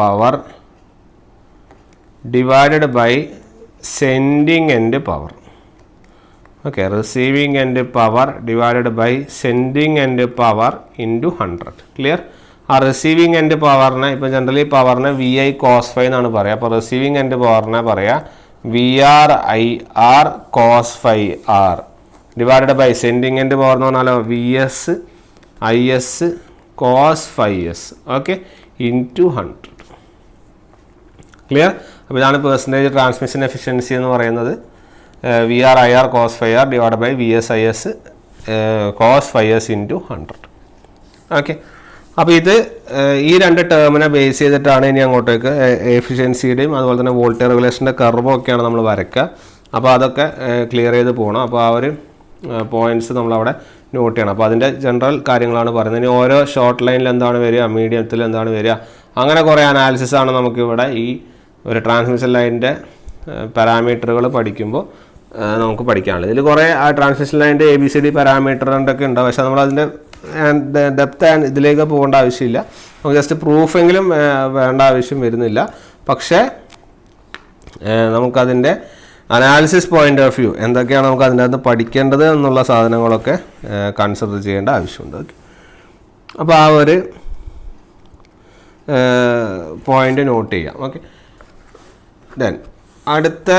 power divided by sending end power. Okay, receiving end power divided by sending end power into 100. Clear? ആ റിസീവിങ് എൻഡ് പവറിനെ ഇപ്പോൾ ജനറലി പവറിനെ VI cos phi എന്നാണ് പറയുക. അപ്പോൾ റിസീവിങ് എൻഡ് പവറിനെ പറയുക VR IR cos phi R divided by sending end power എന്ന് പറഞ്ഞാലോ VS IS cos phi S. Okay, into 100. Clear? അപ്പോൾ ഇതാണ് പെർസെൻറ്റേജ് ട്രാൻസ്മിഷൻ എഫിഷ്യൻസി എന്ന് പറയുന്നത്. VR IR cos phi R divide by VS IS cos phi S into 100. Okay, അപ്പോൾ ഇത് ഈ രണ്ട് ടേമിനെ ബേസ് ചെയ്തിട്ടാണ് ഇനി അങ്ങോട്ടേക്ക് എഫിഷ്യൻസിയുടെയും അതുപോലെ തന്നെ വോൾട്ടേജ് റെഗുലേഷൻ്റെ കർവും ഒക്കെയാണ് നമ്മൾ വരയ്ക്കുക. അപ്പോൾ അതൊക്കെ ക്ലിയർ ചെയ്ത് പോകണം. അപ്പോൾ ആ ഒരു പോയിൻറ്റ്സ് നമ്മളവിടെ നോട്ട് ചെയ്യണം. അപ്പോൾ അതിൻ്റെ ജനറൽ കാര്യങ്ങളാണ് പറയുന്നത്. ഇനി ഓരോ ഷോർട്ട് ലൈനിൽ എന്താണ് വരിക, മീഡിയത്തിൽ എന്താണ് വരിക, അങ്ങനെ കുറേ അനാലിസിസാണ് നമുക്കിവിടെ ഈ ഒരു ട്രാൻസ്മിഷൻ ലൈനിൻ്റെ പാരാമീറ്ററുകൾ പഠിക്കുമ്പോൾ നമുക്ക് പഠിക്കാനുള്ളത്. ഇതിൽ കുറേ ആ ട്രാൻസ്മിഷൻ ലൈനിൻ്റെ ABCD പാരാമീറ്ററിൻ്റെയൊക്കെ ഉണ്ട്. പക്ഷേ നമ്മളതിൻ്റെ ഡെപ്ത് ഇതിലേക്ക് പോകേണ്ട ആവശ്യമില്ല. നമുക്ക് ജസ്റ്റ് പ്രൂഫെങ്കിലും വേണ്ട ആവശ്യം വരുന്നില്ല. പക്ഷേ നമുക്കതിൻ്റെ അനാലിസിസ് പോയിന്റ് ഓഫ് വ്യൂ എന്തൊക്കെയാണ് നമുക്ക് അതിൻ്റെ അകത്ത് പഠിക്കേണ്ടത് എന്നുള്ള സാധനങ്ങളൊക്കെ കൺസിഡർ ചെയ്യേണ്ട ആവശ്യമുണ്ട്. അപ്പോൾ ആ ഒരു പോയിന്റ് നോട്ട് ചെയ്യാം. ഓക്കെ, ദെൻ അടുത്ത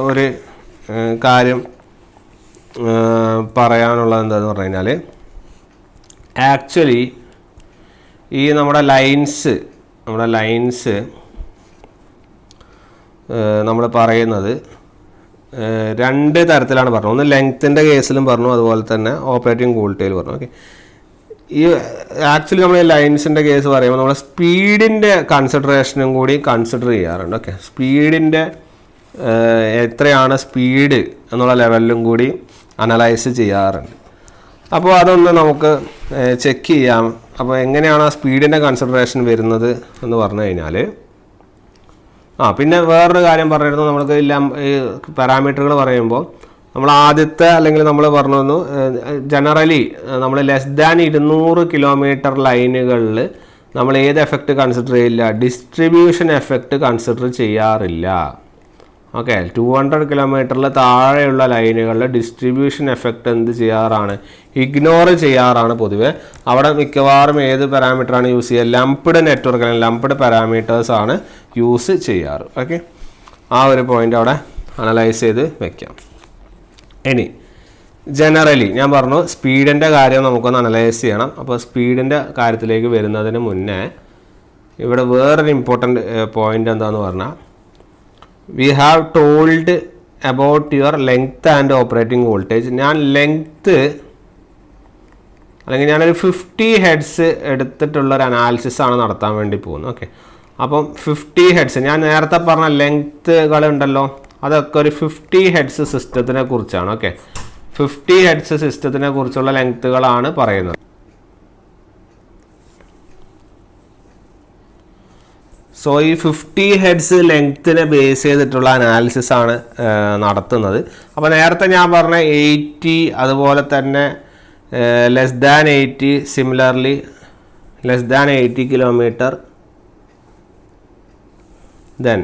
ഒരു കാര്യം പറയാനുള്ളത് എന്താണെന്ന് പറഞ്ഞു കഴിഞ്ഞാൽ, ആക്ച്വലി ഈ നമ്മുടെ ലൈൻസ് നമ്മൾ പറയുന്നത് രണ്ട് തരത്തിലാണ് പറഞ്ഞത്. ഒന്ന് ലെങ്ത്തിൻ്റെ കേസിലും പറഞ്ഞു, അതുപോലെ തന്നെ ഓപ്പറേറ്റിംഗ് ക്വാളിറ്റിയിൽ പറഞ്ഞു. ഓക്കെ, ഈ ആക്ച്വലി നമ്മൾ ലൈൻസിൻ്റെ കേസ് പറയുമ്പോൾ നമ്മൾ സ്പീഡിൻ്റെ കൺസിഡറേഷനും കൂടി കൺസിഡർ ചെയ്യാറുണ്ട്. ഓക്കെ, സ്പീഡിൻ്റെ എത്രയാണ് സ്പീഡ് എന്നുള്ള ലെവലിലും കൂടി അനലൈസ് ചെയ്യാറുണ്ട്. അപ്പോൾ അതൊന്ന് നമുക്ക് ചെക്ക് ചെയ്യാം. അപ്പോൾ എങ്ങനെയാണ് ആ സ്പീഡിൻ്റെ കൺസിഡറേഷൻ വരുന്നത് എന്ന് പറഞ്ഞു കഴിഞ്ഞാൽ, പിന്നെ വേറൊരു കാര്യം പറഞ്ഞിരുന്നു. നമ്മൾക്ക് പാരാമീറ്ററുകൾ പറയുമ്പോൾ നമ്മൾ ആദ്യത്തെ അല്ലെങ്കിൽ നമ്മൾ പറഞ്ഞു തന്നു, ജനറലി നമ്മൾ ലെസ് ദാൻ 200 കിലോമീറ്റർ ലൈനുകളിൽ നമ്മൾ ഏത് എഫക്റ്റ് കൺസിഡർ ചെയ്യില്ല? ഡിസ്ട്രിബ്യൂഷൻ എഫക്റ്റ് കൺസിഡർ ചെയ്യാറില്ല. ഓക്കെ, 200 കിലോമീറ്ററിൽ താഴെയുള്ള ലൈനുകളിൽ ഡിസ്ട്രിബ്യൂഷൻ എഫക്റ്റ് എന്ത് ചെയ്യാറാണ്? ഇഗ്നോർ ചെയ്യാറാണ് പൊതുവെ. അവിടെ മിക്കവാറും ഏത് പാരാമീറ്ററാണ് യൂസ് ചെയ്യുക? ലംപ്ഡ് നെറ്റ്വർക്ക് അല്ലെങ്കിൽ ലംപ്ഡ് പാരാമീറ്റേഴ്സാണ് യൂസ് ചെയ്യാറ്. ഓക്കെ, ആ ഒരു പോയിന്റ് അവിടെ അനലൈസ് ചെയ്ത് വെക്കാം. ഇനി ജനറലി ഞാൻ പറഞ്ഞു സ്പീഡിൻ്റെ കാര്യം നമുക്കൊന്ന് അനലൈസ് ചെയ്യണം. അപ്പോൾ സ്പീഡിൻ്റെ കാര്യത്തിലേക്ക് വരുന്നതിന് മുന്നേ ഇവിടെ വേറൊരു ഇമ്പോർട്ടൻ്റ് പോയിന്റ് എന്താണെന്ന് പറഞ്ഞാൽ, we have told about your length and operating voltage. ഞാൻ ലെങ്ത്ത് അല്ലെങ്കിൽ ഞാനൊരു 50 ഹെഡ്സ് എടുത്തിട്ടുള്ളൊരു അനാലിസിസ് ആണ് നടത്താൻ വേണ്ടി പോകുന്നത്. ഓക്കെ, അപ്പം 50 ഹെഡ്സ് ഞാൻ നേരത്തെ പറഞ്ഞ ലെങ്ത്തുകളുണ്ടല്ലോ, അതൊക്കെ ഒരു 50 ഹെഡ്സ് സിസ്റ്റത്തിനെ കുറിച്ചാണ്. ഓക്കെ, 50 ഹെഡ്സ് സിസ്റ്റത്തിനെ കുറിച്ചുള്ള ലെങ്ത്തുകളാണ് പറയുന്നത്. സോ ഈ 50 ഹെഡ്സ് ലെങ്ത്തിനെ ബേസ് ചെയ്തിട്ടുള്ള അനാലിസിസ് ആണ് നടത്തുന്നത്. അപ്പോൾ നേരത്തെ ഞാൻ പറഞ്ഞ 80, അതുപോലെ തന്നെ less than 80, similarly less than 80 kilometre, then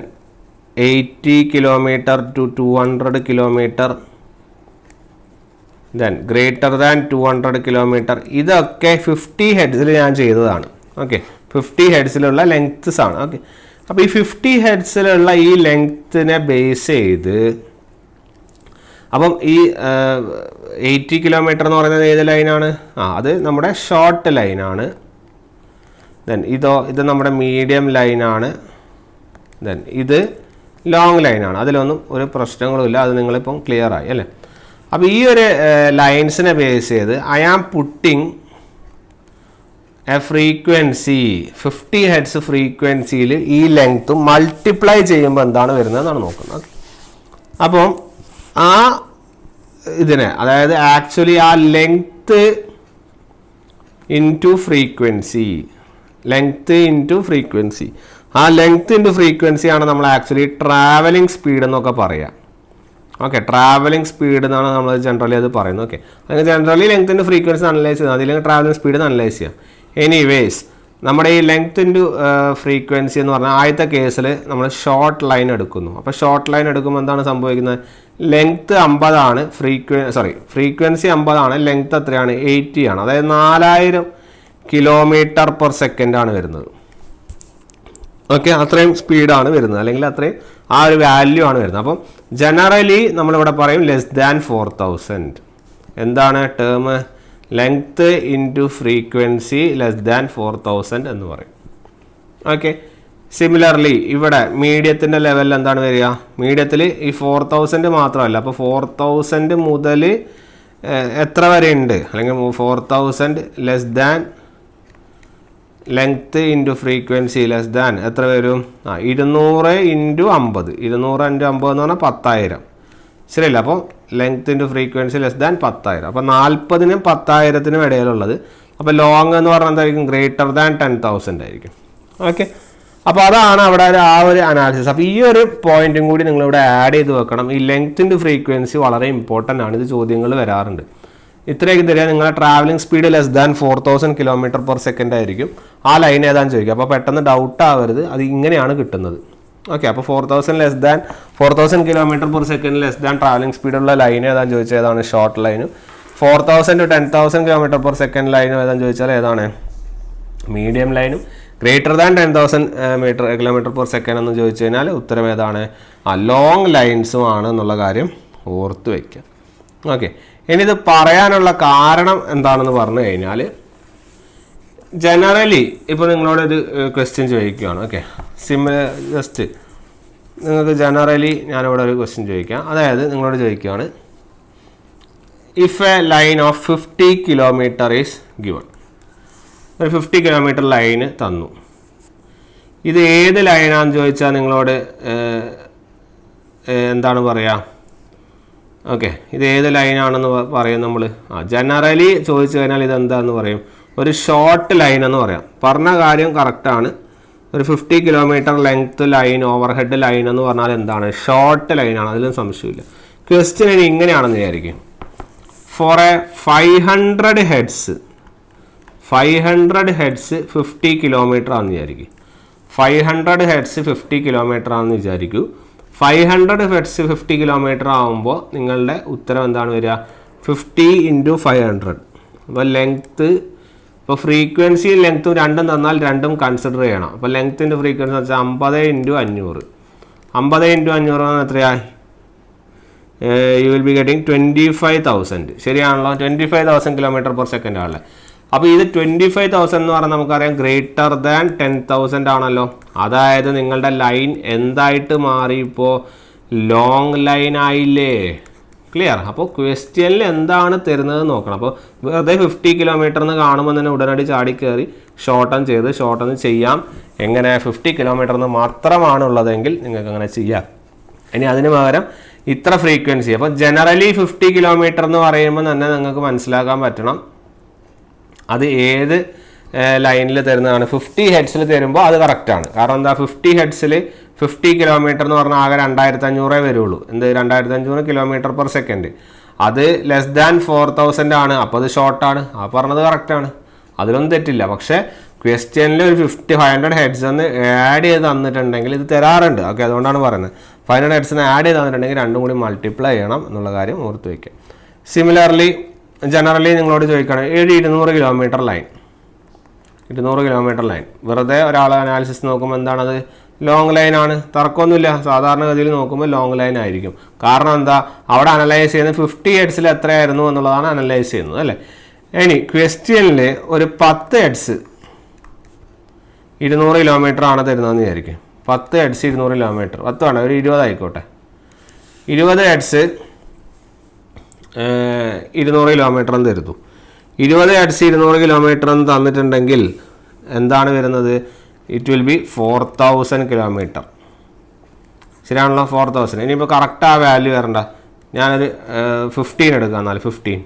80 kilometre to 200 kilometre, then greater than 200 kilometre, ഇതൊക്കെ 50 ഹെഡ്സിൽ ഞാൻ ചെയ്തതാണ്. ഓക്കെ, 50 ഹെഡ്സിലുള്ള ലെങ്ത്സ് ആണ്. ഓക്കെ, അപ്പോൾ ഈ 50 ഹെഡ്സിലുള്ള ഈ ലെങ്ത്തിനെ ബേസ് ചെയ്ത്, അപ്പം ഈ 80 കിലോമീറ്റർ എന്ന് പറയുന്നത് ഏത് ലൈനാണ്? അത് നമ്മുടെ ഷോർട്ട് ലൈനാണ്. ദെൻ ഇത് നമ്മുടെ മീഡിയം ലൈനാണ്. ദെൻ ഇത് ലോങ് ലൈനാണ്. അതിലൊന്നും ഒരു പ്രശ്നങ്ങളുമില്ല, അത് നിങ്ങളിപ്പം ക്ലിയർ ആയി അല്ലേ? അപ്പോൾ ഈ ഒരു ലൈൻസിനെ ബേസ് ചെയ്ത് I am putting frequency 50 hertz ഫ്രീക്വൻസിയിൽ ഈ ലെങ്ത്ത് മൾട്ടിപ്ലൈ ചെയ്യുമ്പോൾ എന്താണ് വരുന്നതെന്നാണ് നോക്കുന്നത്. അപ്പം ആ ഇതിനെ, അതായത് ആക്ച്വലി ആ length into frequency, length into frequency, ആ ലെങ്ത്ത് ഇൻറ്റു ഫ്രീക്വൻസി ആണ് നമ്മൾ ആക്ച്വലി ട്രാവലിംഗ് സ്പീഡ് എന്നൊക്കെ പറയാം. ഓക്കെ, ട്രാവലിംഗ് സ്പീഡ് എന്നാണ് നമ്മൾ ജനറലി അത് പറയുന്നത്. ഓക്കെ, അല്ലെങ്കിൽ ജനറലി ലെങ്ത്തിൻ്റെ ഫ്രീക്വൻസി അനലൈസ് ചെയ്യുന്നത്, അതില്ലെങ്കിൽ ട്രാവലിംഗ് സ്പീഡ് അനലൈസ് ചെയ്യാം. എനിവേസ് നമ്മുടെ ഈ ലെങ്ത് ഇൻറ്റു ഫ്രീക്വൻസി എന്ന് പറഞ്ഞാൽ ആദ്യത്തെ കേസിൽ നമ്മൾ ഷോർട്ട് ലൈൻ എടുക്കുന്നു. അപ്പോൾ ഷോർട്ട് ലൈൻ എടുക്കുമ്പോൾ എന്താണ് സംഭവിക്കുന്നത്? ലെങ്ത്ത് 50 ആണ്, ഫ്രീക്വൻസി 50 ആണ്, ലെങ്ത്ത് എത്രയാണ്? 80 ആണ്. അതായത് 4000 കിലോമീറ്റർ പെർ സെക്കൻഡ് ആണ് വരുന്നത്. ഓക്കെ, അത്രയും സ്പീഡാണ് വരുന്നത്, അല്ലെങ്കിൽ അത്രയും ആ ഒരു വാല്യൂ ആണ് വരുന്നത്. അപ്പം ജനറലി നമ്മളിവിടെ പറയും ലെസ് ദാൻ 4000. എന്താണ് term? Length into frequency less than 4000 എന്ന് പറയും. ഓക്കെ, സിമിലർലി ഇവിടെ മീഡിയത്തിൻ്റെ ലെവലിൽ എന്താണ് വരിക? മീഡിയത്തിൽ ഈ 4000 മാത്രമല്ല, അപ്പോൾ 4000 മുതൽ എത്ര വരെ ഉണ്ട്? അല്ലെങ്കിൽ 4000 less than length into frequency less than എത്ര വരും? 200 ഇൻറ്റു 50. 200 ഇൻറ്റു 50 എന്ന് പറഞ്ഞാൽ 10000. ശരിയല്ല? അപ്പോൾ length into frequency less than 10000. അപ്പോൾ 40,000-നും 10,000-നും ഇടയിലുള്ളത്. അപ്പോൾ ലോങ് എന്ന് പറഞ്ഞാൽ എന്തായിരിക്കും? ഗ്രേറ്റർ ദാൻ 10,000 ആയിരിക്കും. ഓക്കെ, അപ്പോൾ അതാണ് അവിടെ ആ ഒരു അനാലിസിസ്. അപ്പോൾ ഈ ഒരു പോയിന്റും കൂടി നിങ്ങളിവിടെ ആഡ് ചെയ്ത് വെക്കണം. ഈ ലെങ്ത്ത് ഇൻറ്റു ഫ്രീക്വൻസി വളരെ ഇമ്പോർട്ടൻ്റ് ആണ്. ഇത് ചോദ്യങ്ങൾ വരാറുണ്ട്. ഇത്രയൊക്കെ തരിക, നിങ്ങളുടെ travelling speed less than 4000 kilometre per second ആയിരിക്കും. ആ ലൈൻ ഏതാണെന്ന് ചോദിക്കുക. അപ്പോൾ പെട്ടെന്ന് ഡൗട്ട് ആവരുത്, അത് ഇങ്ങനെയാണ് കിട്ടുന്നത്. ഓക്കെ, അപ്പോൾ 4000 kilometre per second less than travelling സ്പീഡുള്ള ലൈൻ ഏതാണെന്ന് ചോദിച്ചാൽ ഏതാണ്? ഷോർട്ട് ലൈനും. 4000 to 10,000 കിലോമീറ്റർ പെർ സെക്കൻഡ് ലൈനും ഏതാണെന്ന് ചോദിച്ചാൽ ഏതാണ്? മീഡിയം ലൈനും. Greater than 10,000 kilometre per second എന്ന് ചോദിച്ചു കഴിഞ്ഞാൽ ഉത്തരം ഏതാണ്? ലോങ് ലൈൻസും ആണ് എന്നുള്ള കാര്യം ഓർത്ത് വയ്ക്കുക. ഓക്കെ, ഇനി ഇത് പറയാനുള്ള കാരണം എന്താണെന്ന് പറഞ്ഞു കഴിഞ്ഞാൽ, ജനറലി ഇപ്പോൾ നിങ്ങളോടൊരു ക്വസ്റ്റ്യൻ ചോദിക്കുകയാണ്. ഓക്കെ, ജസ്റ്റ് നിങ്ങൾക്ക് ജനറലി ഞാനിവിടെ ഒരു ക്വസ്റ്റ്യൻ ചോദിക്കാം. അതായത് നിങ്ങളോട് ചോദിക്കുകയാണ്, if A line of 50 kilometre is given. ഒരു 50 കിലോമീറ്റർ ലൈന് തന്നു. ഇത് ഏത് ലൈനാണെന്ന് ചോദിച്ചാൽ നിങ്ങളോട് എന്താണ് പറയുക? ഓക്കെ, ഇത് ഏത് ലൈനാണെന്ന് പറയും നമ്മൾ. ജനറലി ചോദിച്ചു കഴിഞ്ഞാൽ ഇതെന്താണെന്ന് പറയും? ഒരു ഷോർട്ട് ലൈൻ എന്ന് പറയാം. പറഞ്ഞ കാര്യം കറക്റ്റാണ്. ഒരു 50 kilometre length line, overhead line എന്ന് പറഞ്ഞാൽ എന്താണ്? ഷോർട്ട് ലൈനാണ്, അതിലും സംശയമില്ല. ക്വസ്റ്റ്യൻ ഇനി ഇങ്ങനെയാണെന്ന് വിചാരിക്കും. ഫോർ എ 500 ഹെഡ്സ് 50 കിലോമീറ്റർ ആണെന്ന് വിചാരിക്കും. 500 ഹെഡ്സ് 50 കിലോമീറ്റർ ആണെന്ന് വിചാരിക്കൂ. 500 ഹെഡ്സ് 50 കിലോമീറ്റർ ആകുമ്പോൾ നിങ്ങളുടെ ഉത്തരം എന്താണ് വരിക? 50 × 500. അപ്പോൾ ലെങ്ത്ത്, ഇപ്പോൾ ഫ്രീക്വൻസിയും ലെങ്ത്തും രണ്ടും തന്നാൽ രണ്ടും കൺസിഡർ ചെയ്യണം. അപ്പോൾ ലെങ്ത്തിൻ്റെ ഫ്രീക്വൻസി എന്ന് വെച്ചാൽ 50 × 500. 50 × 500 എത്രയാണ്? You will be getting 25,000. ശരിയാണല്ലോ? 25,000 കിലോമീറ്റർ പെർ സെക്കൻഡ് ആണല്ലേ. അപ്പോൾ ഇത് 25,000 എന്ന് പറഞ്ഞാൽ നമുക്കറിയാം ഗ്രേറ്റർ ദാൻ 10,000 ആണല്ലോ. അതായത് നിങ്ങളുടെ ലൈൻ എന്തായിട്ട് മാറി? ഇപ്പോൾ ലോങ് ലൈൻ ആയില്ലേ? ക്ലിയർ? അപ്പോൾ ക്വസ്റ്റ്യനിൽ എന്താണ് തരുന്നത് നോക്കണം. അപ്പോൾ വെറുതെ 50 കിലോമീറ്റർ എന്ന് കാണുമ്പോൾ തന്നെ ഉടനടി ചാടി കയറി ഷോർട്ടൺ ചെയ്യാം. എങ്ങനെ? 50 കിലോമീറ്റർ എന്ന് മാത്രമാണ് ഉള്ളതെങ്കിൽ നിങ്ങൾക്ക് അങ്ങനെ ചെയ്യാം. ഇനി അതിന് പകരം ഇത്ര ഫ്രീക്വൻസി. അപ്പോൾ ജനറലി 50 കിലോമീറ്റർ എന്ന് പറയുമ്പോൾ തന്നെ നിങ്ങൾക്ക് മനസ്സിലാക്കാൻ പറ്റണം അത് ഏത് ലൈനിൽ തരുന്നതാണ്. 50 ഹെഡ്സിൽ തരുമ്പോൾ അത് കറക്റ്റാണ്. കാരണം എന്താ? 50 ഹെഡ്സിൽ 50 കിലോമീറ്റർ എന്ന് പറഞ്ഞാൽ ആകെ 2500 വരുള്ളൂ. എന്ത്? 2500 കിലോമീറ്റർ പെർ സെക്കൻഡ്. അത് ലെസ് ദാൻ 4000 ആണ്. അപ്പോൾ അത് ഷോർട്ടാണ്. ആ പറഞ്ഞത് കറക്റ്റാണ്, അതിലൊന്നും തെറ്റില്ല. പക്ഷേ ക്വസ്റ്റ്യനിൽ ഒരു 500 ഹെഡ്സ് എന്ന് ആഡ് ചെയ്ത് തന്നിട്ടുണ്ടെങ്കിൽ ഇത് തരാറുണ്ട്. ഓക്കെ, അതുകൊണ്ടാണ് പറയുന്നത് 500 ഹെഡ്സിന് ആഡ് ചെയ്ത് തന്നിട്ടുണ്ടെങ്കിൽ രണ്ടും കൂടി മൾട്ടിപ്ലൈ ചെയ്യണം എന്നുള്ള കാര്യം ഓർത്ത് വയ്ക്കുക. സിമിലർലി ജനറലി നിങ്ങളോട് ചോദിക്കുകയാണ് 200 കിലോമീറ്റർ ലൈൻ. 200 കിലോമീറ്റർ ലൈൻ വെറുതെ ഒരാൾ അനാലിസിസ് നോക്കുമ്പോൾ എന്താണത്? ലോങ് ലൈനാണ്, തർക്കമൊന്നുമില്ല. സാധാരണഗതിയിൽ നോക്കുമ്പോൾ ലോങ് ലൈൻ ആയിരിക്കും. കാരണം എന്താ? അവിടെ അനലൈസ് ചെയ്യുന്നത് 50 ഹെഡ്സിൽ എത്രയായിരുന്നു എന്നുള്ളതാണ് അനലൈസ് ചെയ്യുന്നത്, അല്ലേ? ഇനി ക്വസ്റ്റ്യനിൽ ഒരു 10 ഹെഡ്സ് 200 കിലോമീറ്റർ ആണ് തരുന്നതെന്ന് വിചാരിക്കും. 10 ഹെഡ്സ് 200 കിലോമീറ്റർ, 10 വേണ്ട, ഒരു 20 ആയിക്കോട്ടെ. 20 ഹെഡ്സ് 200 കിലോമീറ്റർ എന്ന് തരുന്നു. 20 ഹെഡ്സ് 200 കിലോമീറ്റർ എന്ന് തന്നിട്ടുണ്ടെങ്കിൽ എന്താണ് വരുന്നത്? It will be 4000 kilometre. ശരിയാണല്ലോ? 4000. ഇനിയിപ്പോൾ കറക്റ്റ് ആ വാല്യൂ വരണ്ട. ഞാനൊരു 15 എടുക്കാം. എന്നാൽ 15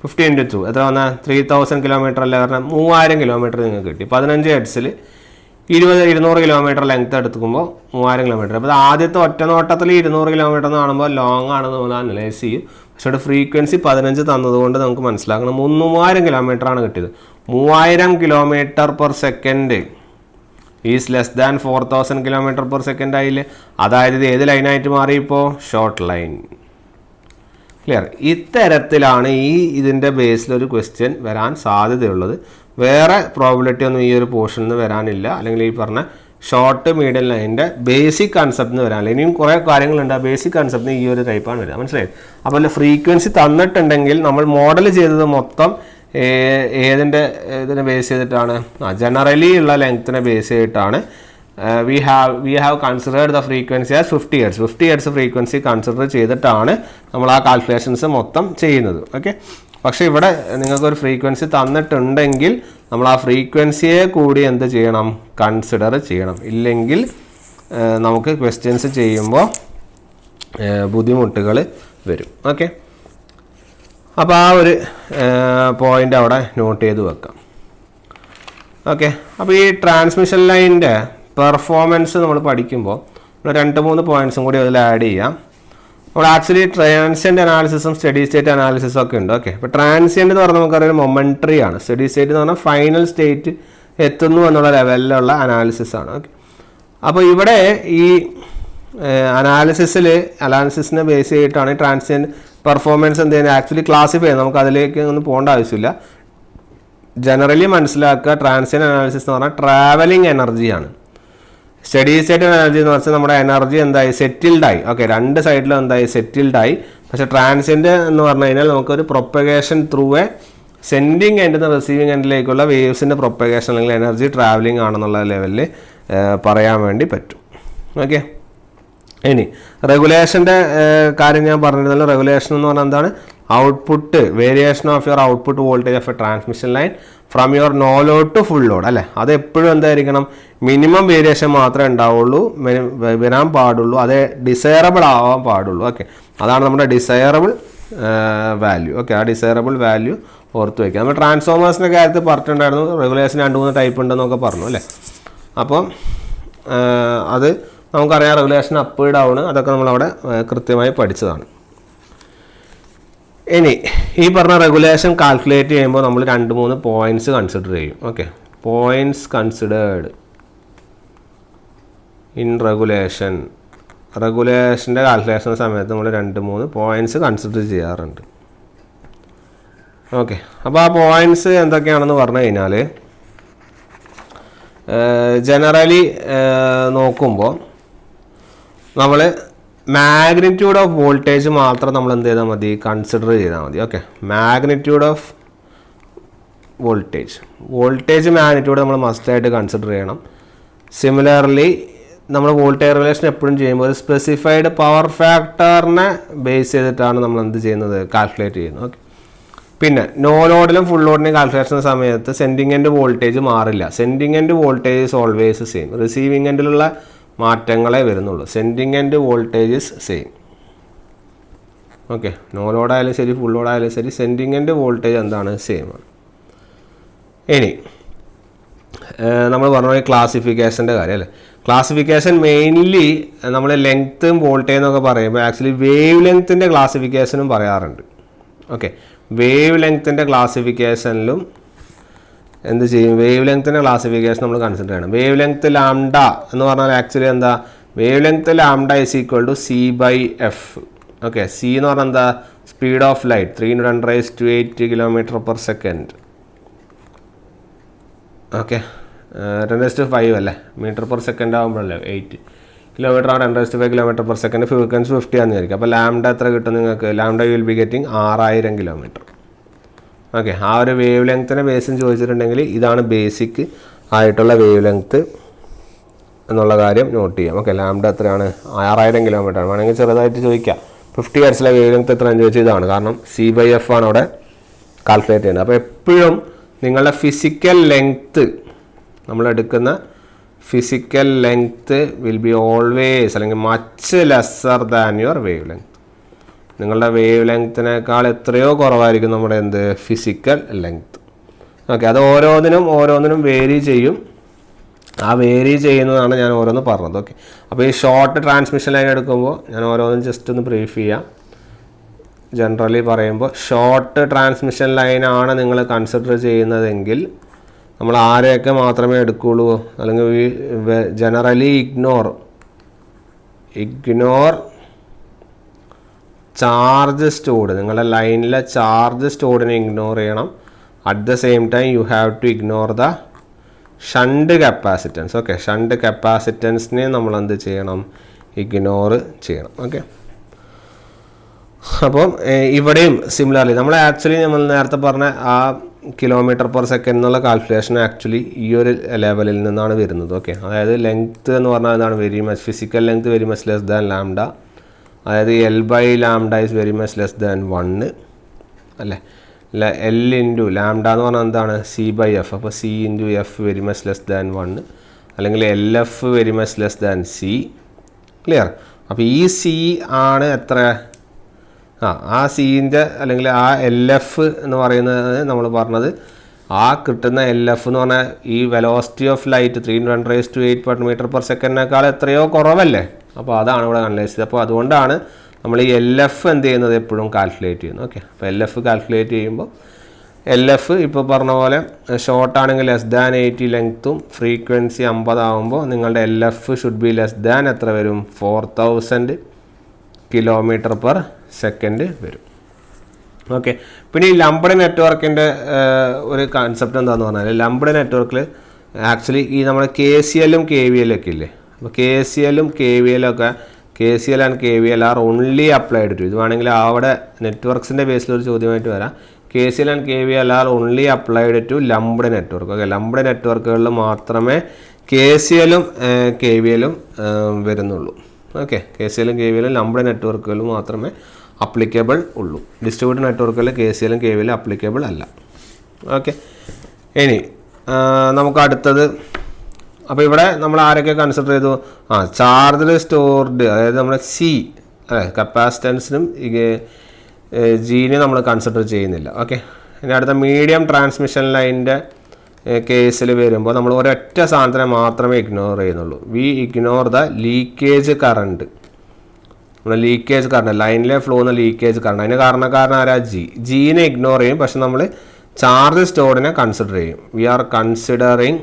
× 2 എത്ര വന്നാൽ 3000 കിലോമീറ്റർ അല്ലേ പറഞ്ഞാൽ 3000 കിലോമീറ്റർ നിങ്ങൾക്ക് കിട്ടി. 15 ഹെഡ്സിൽ 200 കിലോമീറ്റർ ലെങ്ത് എടുക്കുമ്പോൾ 3000 കിലോമീറ്റർ. അപ്പോൾ ആദ്യത്തെ ഒറ്റ നോട്ടത്തിൽ 200 കിലോമീറ്റർ എന്ന് കാണുമ്പോൾ ലോങ് ആണെന്ന് നമ്മൾ അനലൈസ് ചെയ്യും. പക്ഷേ ഇവിടെ ഫ്രീക്വൻസി 15 തന്നതുകൊണ്ട് നമുക്ക് മനസ്സിലാക്കണം 3000 കിലോമീറ്റർ ആണ് കിട്ടിയത്. 3000 kilometre per second is less than 4000 kilometre per second ആയില്ലേ? അതായത് ഇത് ഏത് ലൈനായിട്ട് മാറി? ഇപ്പോൾ ഷോർട്ട് ലൈൻ. ക്ലിയർ? ഇത്തരത്തിലാണ് ഇതിൻ്റെ ബേസിലൊരു ക്വസ്റ്റ്യൻ വരാൻ സാധ്യതയുള്ളത്. വേറെ പ്രോബിലിറ്റി ഒന്നും ഈ ഒരു പോർഷനിൽ നിന്ന് വരാനില്ല. അല്ലെങ്കിൽ ഈ പറഞ്ഞ ഷോർട്ട് മീഡിയം ലൈനിൻ്റെ ബേസിക് കൺസെപ്റ്റിന് വരാനില്ല. ഇനിയും കുറേ കാര്യങ്ങളുണ്ട്. ആ ബേസിക് കൺസെപ്റ്റിന് ഈ ഒരു ടൈപ്പാണ് വരിക. മനസ്സിലായി? അപ്പോൾ ഫ്രീക്വൻസി തന്നിട്ടുണ്ടെങ്കിൽ നമ്മൾ മോഡൽ ചെയ്തത് മൊത്തം ഇതിനെ ബേസ് ചെയ്തിട്ടാണ്? ജനറലി ഉള്ള ലെങ്ത്തിനെ ബേസ് ചെയ്തിട്ടാണ്. we have considered the frequency as 50 hertz. 50 hertz frequency consider ചെയ്തിട്ടാണ് നമ്മൾ ആ കാൽക്കുലേഷൻസ് മൊത്തം ചെയ്യുന്നത്. ഓക്കെ, പക്ഷേ ഇവിടെ നിങ്ങൾക്കൊരു ഫ്രീക്വൻസി തന്നിട്ടുണ്ടെങ്കിൽ നമ്മൾ ആ ഫ്രീക്വൻസിയെ കൂടി എന്ത് ചെയ്യണം? കൺസിഡർ ചെയ്യണം. ഇല്ലെങ്കിൽ നമുക്ക് ക്വസ്റ്റ്യൻസ് ചെയ്യുമ്പോൾ ബുദ്ധിമുട്ടുകൾ വരും. ഓക്കെ, അപ്പോൾ ആ ഒരു പോയിൻ്റ് അവിടെ നോട്ട് ചെയ്ത് വെക്കാം. ഓക്കെ, അപ്പോൾ ഈ ട്രാൻസ്മിഷൻ ലൈനിൻ്റെ പെർഫോമൻസ് നമ്മൾ പഠിക്കുമ്പോൾ 2-3 പോയിൻറ്റ്സും കൂടി അതിൽ ആഡ് ചെയ്യാം. നമ്മൾ ആക്ച്വലി ട്രാൻസിയൻ്റ് അനാലിസിസും സ്റ്റഡി സ്റ്റേറ്റ് അനാലിസിസും ഒക്കെ ഉണ്ട്. ഓക്കെ, അപ്പോൾ ട്രാൻസിയൻ്റ് എന്ന് പറഞ്ഞാൽ നമുക്കറിയാം മൊമെൻ്ററി ആണ്. സ്റ്റഡി സ്റ്റേറ്റ് എന്ന് പറഞ്ഞാൽ ഫൈനൽ സ്റ്റേറ്റ് എത്തുന്നു എന്നുള്ള ലെവലിലുള്ള അനാലിസിസ് ആണ്. ഓക്കെ, അപ്പോൾ ഇവിടെ ഈ അനാലിസിസിനെ ബേസ് ചെയ്തിട്ടാണ് ട്രാൻസിയൻ്റ് പെർഫോമൻസ് എന്ത് ചെയ്യുന്നത് ആക്ച്വലി ക്ലാസിഫൈ ചെയ്യുന്നത്. നമുക്ക് അതിലേക്ക് ഒന്നും പോകേണ്ട ആവശ്യമില്ല. ജനറലി മനസ്സിലാക്കുക, ട്രാൻസിയൻ്റ് അനാലിസിസ് എന്ന് പറഞ്ഞാൽ ട്രാവലിംഗ് എനർജിയാണ്. സ്റ്റഡി സ്റ്റേറ്റ് എനർജി എന്ന് വെച്ചാൽ നമ്മുടെ എനർജി എന്തായി? സെറ്റിൽഡായി. ഓക്കെ, രണ്ട് സൈഡിലും എന്തായി? സെറ്റിൽഡായി. പക്ഷേ ട്രാൻസിയൻ്റ് എന്ന് പറഞ്ഞു കഴിഞ്ഞാൽ നമുക്കൊരു പ്രൊപ്പഗേഷൻ ത്രൂ എ സെൻഡിങ് എൻഡിൽ നിന്ന് റിസീവിങ് എൻഡിലേക്കുള്ള വേവ്സിൻ്റെ പ്രൊപ്പഗേഷൻ അല്ലെങ്കിൽ എനർജി ട്രാവലിംഗ് ആണെന്നുള്ള ലെവലിൽ പറയാൻ വേണ്ടി പറ്റും. ഓക്കെ, ഇനി റെഗുലേഷൻ്റെ കാര്യം ഞാൻ പറഞ്ഞിരുന്നല്ലോ. റെഗുലേഷൻ എന്ന് പറഞ്ഞാൽ എന്താണ്? Output variation of your output voltage of a transmission line from your no load to full load അല്ലേ. അത് എപ്പോഴും എന്തായിരിക്കണം? മിനിമം വേരിയേഷൻ മാത്രമേ ഉണ്ടാവുള്ളൂ, വരാൻ പാടുള്ളൂ, അതേ ഡിസൈറബിൾ ആവാൻ പാടുള്ളൂ. ഓക്കെ, അതാണ് നമ്മുടെ ഡിസൈറബിൾ വാല്യൂ. ഓക്കെ, ആ ഡിസൈറബിൾ വാല്യൂ ഓർത്ത് വയ്ക്കുക. നമ്മൾ ട്രാൻസ്ഫോമേഴ്സിൻ്റെ കാര്യത്തിൽ പറഞ്ഞിട്ടുണ്ടായിരുന്നു, റെഗുലേഷൻ 2-3 ടൈപ്പ് ഉണ്ടെന്നൊക്കെ പറഞ്ഞു അല്ലേ. അപ്പം അത് നമുക്കറിയാം, റെഗുലേഷൻ അപ്പ് ഡൗൺ അതൊക്കെ നമ്മളവിടെ കൃത്യമായി പഠിച്ചതാണ്. ഇനി ഈ പറഞ്ഞ റെഗുലേഷൻ കാൽക്കുലേറ്റ് ചെയ്യുമ്പോൾ നമ്മൾ 2-3 പോയിൻറ്റ്സ് കൺസിഡർ ചെയ്യും. Okay, points considered in regulation. റെഗുലേഷൻ്റെ കാൽക്കുലേഷൻ സമയത്ത് നമ്മൾ 2-3 പോയിൻറ്റ്സ് കൺസിഡർ ചെയ്യാറുണ്ട്. ഓക്കെ, അപ്പോൾ ആ പോയിൻറ്റ്സ് എന്തൊക്കെയാണെന്ന് പറഞ്ഞു കഴിഞ്ഞാൽ ജനറലി നോക്കുമ്പോൾ നമ്മൾ മാഗ്നിറ്റ്യൂഡ് ഓഫ് വോൾട്ടേജ് മാത്രം നമ്മൾ എന്ത് ചെയ്താൽ മതി? കൺസിഡർ ചെയ്താൽ മതി. Okay, magnitude of voltage magnitude നമ്മൾ മസ്റ്റായിട്ട് കൺസിഡർ ചെയ്യണം. സിമിലർലി നമ്മൾ വോൾട്ടേജ് റെഗുലേഷൻ എപ്പോഴും ചെയ്യുമ്പോൾ ഒരു സ്പെസിഫൈഡ് പവർ ഫാക്ടറിനെ ബേസ് ചെയ്തിട്ടാണ് നമ്മൾ എന്ത് ചെയ്യുന്നത്? കാൽക്കുലേറ്റ് ചെയ്യുന്നത്. ഓക്കെ, പിന്നെ നോ ലോഡിലും ഫുൾ ലോഡിനും കാൽക്കുലേഷൻ സമയത്ത് സെൻഡിങ് എൻഡ് വോൾട്ടേജ് മാറില്ല. Sending end voltage is always same. Receiving എൻഡിലുള്ള മാറ്റങ്ങളെ വരുന്നുള്ളൂ. Sending end voltage is same. Okay, no ലോഡായാലും ശരി ഫുൾ ലോഡായാലും ശരി സെൻഡിങ് എൻഡ് വോൾട്ടേജ് എന്താണ്? സെയിം ആണ്. ഇനി നമ്മൾ പറഞ്ഞ ക്ലാസിഫിക്കേഷൻ്റെ കാര്യം അല്ലേ. ക്ലാസിഫിക്കേഷൻ മെയിൻലി നമ്മൾ ലെങ്ത്തും വോൾട്ടേജ് എന്നൊക്കെ പറയുമ്പോൾ ആക്ച്വലി വേവ് ലെങ്ത്തിൻ്റെ ക്ലാസിഫിക്കേഷനും പറയാറുണ്ട്. ഓക്കെ, വേവ് ലെങ്ത്തിൻ്റെ ക്ലാസിഫിക്കേഷനിലും എന്ത് ചെയ്യും? വേവ് ലെങ്ത്തിൻ്റെ ക്ലാസിഫിക്കേഷൻ നമ്മൾ കൺസിഡർ ചെയ്യണം. വേവ് ലെങ്ത്ത് ലാംഡ എന്ന് പറഞ്ഞാൽ ആക്ച്വലി എന്താ? Wavelength lambda is equal to C/F. Okay, C എന്ന് പറഞ്ഞാൽ എന്താ? Speed of light 310⁸ km/s. Okay, 10⁵ അല്ലേ, മീറ്റർ/സെക്കൻഡ് ആകുമ്പോഴല്ലേ 8 കിലോമീറ്റർ 10⁵ km/s. ഫ്രീക്വൻസി 50 ആണെന്ന് വിചാരിക്കും. അപ്പോൾ ലാംഡ എത്ര കിട്ടും നിങ്ങൾക്ക്? Lambda you will be getting 6000 kilometre. Okay, ആ ഒരു വേവ് ലെങ്ത്തിനെ ബേസും ചോദിച്ചിട്ടുണ്ടെങ്കിൽ ഇതാണ് ബേസിക് ആയിട്ടുള്ള വേവ് ലെങ്ത്ത് എന്നുള്ള കാര്യം നോട്ട് ചെയ്യാം. ഓക്കെ, ലാംഡ എത്രയാണ്? 6000 കിലോമീറ്റർ ആണ്. വേണമെങ്കിൽ ചെറുതായിട്ട് ചോദിക്കാം 50 ഹെർട്സിലെ വേവ് ലെങ്ത്ത് എത്രയാണെന്ന് ചോദിച്ചാൽ ഇതാണ്. കാരണം C/F ആണ് അവിടെ കാൽക്കുലേറ്റ് ചെയ്യുന്നത്. അപ്പോൾ എപ്പോഴും നിങ്ങളുടെ ഫിസിക്കൽ ലെങ്ത്ത്, നമ്മളെടുക്കുന്ന physical length will be always അല്ലെങ്കിൽ much lesser than your wavelength. നിങ്ങളുടെ വേവ് ലെങ്ത്തിനേക്കാൾ എത്രയോ കുറവായിരിക്കും നമ്മുടെ എന്ത്? Physical length. ഓക്കെ, അത് ഓരോന്നിനും വേരി ചെയ്യും. ആ വേരി ചെയ്യുന്നതാണ് ഞാൻ ഓരോന്ന് പറഞ്ഞത്. ഓക്കെ, അപ്പോൾ ഈ ഷോർട്ട് ട്രാൻസ്മിഷൻ ലൈൻ എടുക്കുമ്പോൾ ഞാൻ ഓരോന്നും ജസ്റ്റ് ഒന്ന് ബ്രീഫ് ചെയ്യാം. ജനറലി പറയുമ്പോൾ ഷോർട്ട് ട്രാൻസ്മിഷൻ ലൈനാണ് നിങ്ങൾ കൺസിഡർ ചെയ്യുന്നതെങ്കിൽ നമ്മൾ ആരെയൊക്കെ മാത്രമേ എടുക്കുകയുള്ളൂ? അല്ലെങ്കിൽ ജനറലി ഇഗ്നോർ ചാർജ് സ്റ്റോർഡ്. നിങ്ങളുടെ ലൈനിലെ ചാർജ് സ്റ്റോർഡിനെ ഇഗ്നോർ ചെയ്യണം. At the same time you have to ignore the shunt capacitance. Okay, shunt കപ്പാസിറ്റൻസിനെ നമ്മൾ എന്ത് ചെയ്യണം? ഇഗ്നോർ ചെയ്യണം. ഓക്കെ, അപ്പം ഇവിടെയും സിമിലർലി നമ്മൾ നേരത്തെ പറഞ്ഞ ആ km/s എന്നുള്ള കാൽക്കുലേഷൻ ആക്ച്വലി ഈ ഒരു ലെവലിൽ നിന്നാണ് വരുന്നത്. ഓക്കെ, അതായത് ലെങ്ത്ത് എന്ന് പറഞ്ഞാൽ എന്താണ്? Very much physical length very much less than lambda. അതായത് L/λ is very much less than 1 അല്ലേ. L ഇൻറ്റു ലാംഡ എന്ന് പറഞ്ഞാൽ എന്താണ്? C/F. അപ്പോൾ C/F very much less than 1 അല്ലെങ്കിൽ LF very much less than C. Clear? അപ്പോൾ ഈ C ആണ് എത്ര? ആ സീൻ്റെ അല്ലെങ്കിൽ ആ LF എന്ന് പറയുന്നത് നമ്മൾ പറഞ്ഞത് ആ കിട്ടുന്ന LF എന്ന് പറഞ്ഞാൽ ഈ വെലോസിറ്റി ഓഫ് ലൈറ്റ് 310⁸ m/s എത്രയോ കുറവല്ലേ. അപ്പോൾ അതാണ് ഇവിടെ അനലൈസ് ചെയ്തത്. അപ്പോൾ അതുകൊണ്ടാണ് നമ്മൾ ഈ LF എന്ത് ചെയ്യുന്നത്? എപ്പോഴും കാൽക്കുലേറ്റ് ചെയ്യുന്നത്. ഓക്കെ, അപ്പോൾ LF കാൽക്കുലേറ്റ് ചെയ്യുമ്പോൾ LF ഇപ്പോൾ പറഞ്ഞ പോലെ ഷോർട്ടാണെങ്കിൽ ലെസ് ദാൻ 80 ലെങ്ത്തും ഫ്രീക്വൻസി 50 ആകുമ്പോൾ നിങ്ങളുടെ LF should be less than എത്ര വരും? 4000 km/s വരും. ഓക്കെ, പിന്നെ ഈ ലംപ്ഡ് നെറ്റ്വർക്കിൻ്റെ ഒരു കൺസെപ്റ്റ് എന്താണെന്ന് പറഞ്ഞാൽ ലംപ്ഡ് നെറ്റ്വർക്കിൽ ആക്ച്വലി ഈ നമ്മുടെ KCL ഉം KVL ഒക്കെ ഇല്ലേ. അപ്പോൾ KCL ഉം KVL ഒക്കെ KCL and KVL are only applied to. ഇത് വേണമെങ്കിൽ അവിടെ നെറ്റ്വർക്ക്സിൻ്റെ ബേസിലൊരു ചോദ്യമായിട്ട് വരാം. KCL and KVL are only applied to lumped network. Okay, lumped നെറ്റ്വർക്കുകളിൽ മാത്രമേ KCL ഉം KVL ഉം വരുന്നുള്ളൂ. ഓക്കെ, KCLും KVLും നമ്മുടെ നെറ്റ്വർക്കുകളിൽ മാത്രമേ അപ്ലിക്കബിൾ ഉള്ളൂ. ഡിസ്ട്രിബ്യൂട്ടഡ് നെറ്റ്വർക്കുകളിൽ KCLും KVLും അപ്ലിക്കബിൾ അല്ല. ഓക്കെ, ഇനി നമുക്ക് അടുത്തത്, അപ്പോൾ ഇവിടെ നമ്മൾ ആരൊക്കെ കൺസിഡർ ചെയ്തു? ചാർജിൽ സ്റ്റോർഡ്, അതായത് നമ്മുടെ C അല്ലേ, കപ്പാസിറ്റൻസിനും ജീനെ നമ്മൾ കൺസിഡർ ചെയ്യുന്നില്ല. ഓക്കെ, ഇനി അടുത്ത മീഡിയം ട്രാൻസ്മിഷൻ ലൈനിൻ്റെ കേസിൽ വരുമ്പോൾ നമ്മൾ ഒരൊറ്റ സാധനത്തിനെ മാത്രമേ ഇഗ്നോർ ചെയ്യുന്നുള്ളൂ. We ignore the leakage current. നമ്മൾ ലീക്കേജ് കറണ്ട്, ലൈനിലെ ഫ്ലോ എന്ന ലീക്കേജ് കറണ്ട്, അതിന് കാരണക്കാരൻ ആരാ? ജീനെ ഇഗ്നോർ ചെയ്യും. പക്ഷെ നമ്മൾ ചാർജ് സ്റ്റോർഡിനെ കൺസിഡർ ചെയ്യും. We are considering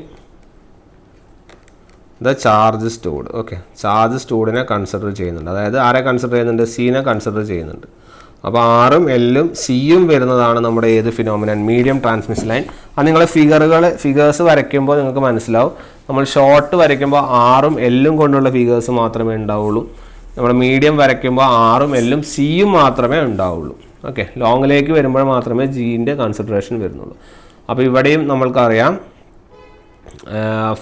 the charge stored. Okay, charge സ്റ്റോർഡിനെ കൺസിഡർ ചെയ്യുന്നുണ്ട്. അതായത് ആരെ കൺസിഡർ ചെയ്യുന്നുണ്ട്? സീനെ കൺസിഡർ ചെയ്യുന്നുണ്ട്. അപ്പോൾ ആറും എല്ലും സിയും വരുന്നതാണ് നമ്മുടെ ഏത് ഫിനോമിനൻ? Medium transmission line. അത് നിങ്ങൾ ഫിഗേഴ്സ് വരയ്ക്കുമ്പോൾ നിങ്ങൾക്ക് മനസ്സിലാവും. നമ്മൾ ഷോർട്ട് വരയ്ക്കുമ്പോൾ ആറും എല്ലും കൊണ്ടുള്ള ഫിഗേഴ്സ് മാത്രമേ ഉണ്ടാവുള്ളൂ. നമ്മൾ മീഡിയം വരയ്ക്കുമ്പോൾ ആറും എല്ലും സിയും മാത്രമേ ഉണ്ടാവുള്ളൂ. ഓക്കെ, ലോങ്ങിലേക്ക് വരുമ്പോൾ മാത്രമേ ജീൻ്റെ കൺസിഡറേഷൻ വരുന്നുള്ളൂ. അപ്പോൾ ഇവിടെയും നമ്മൾക്കറിയാം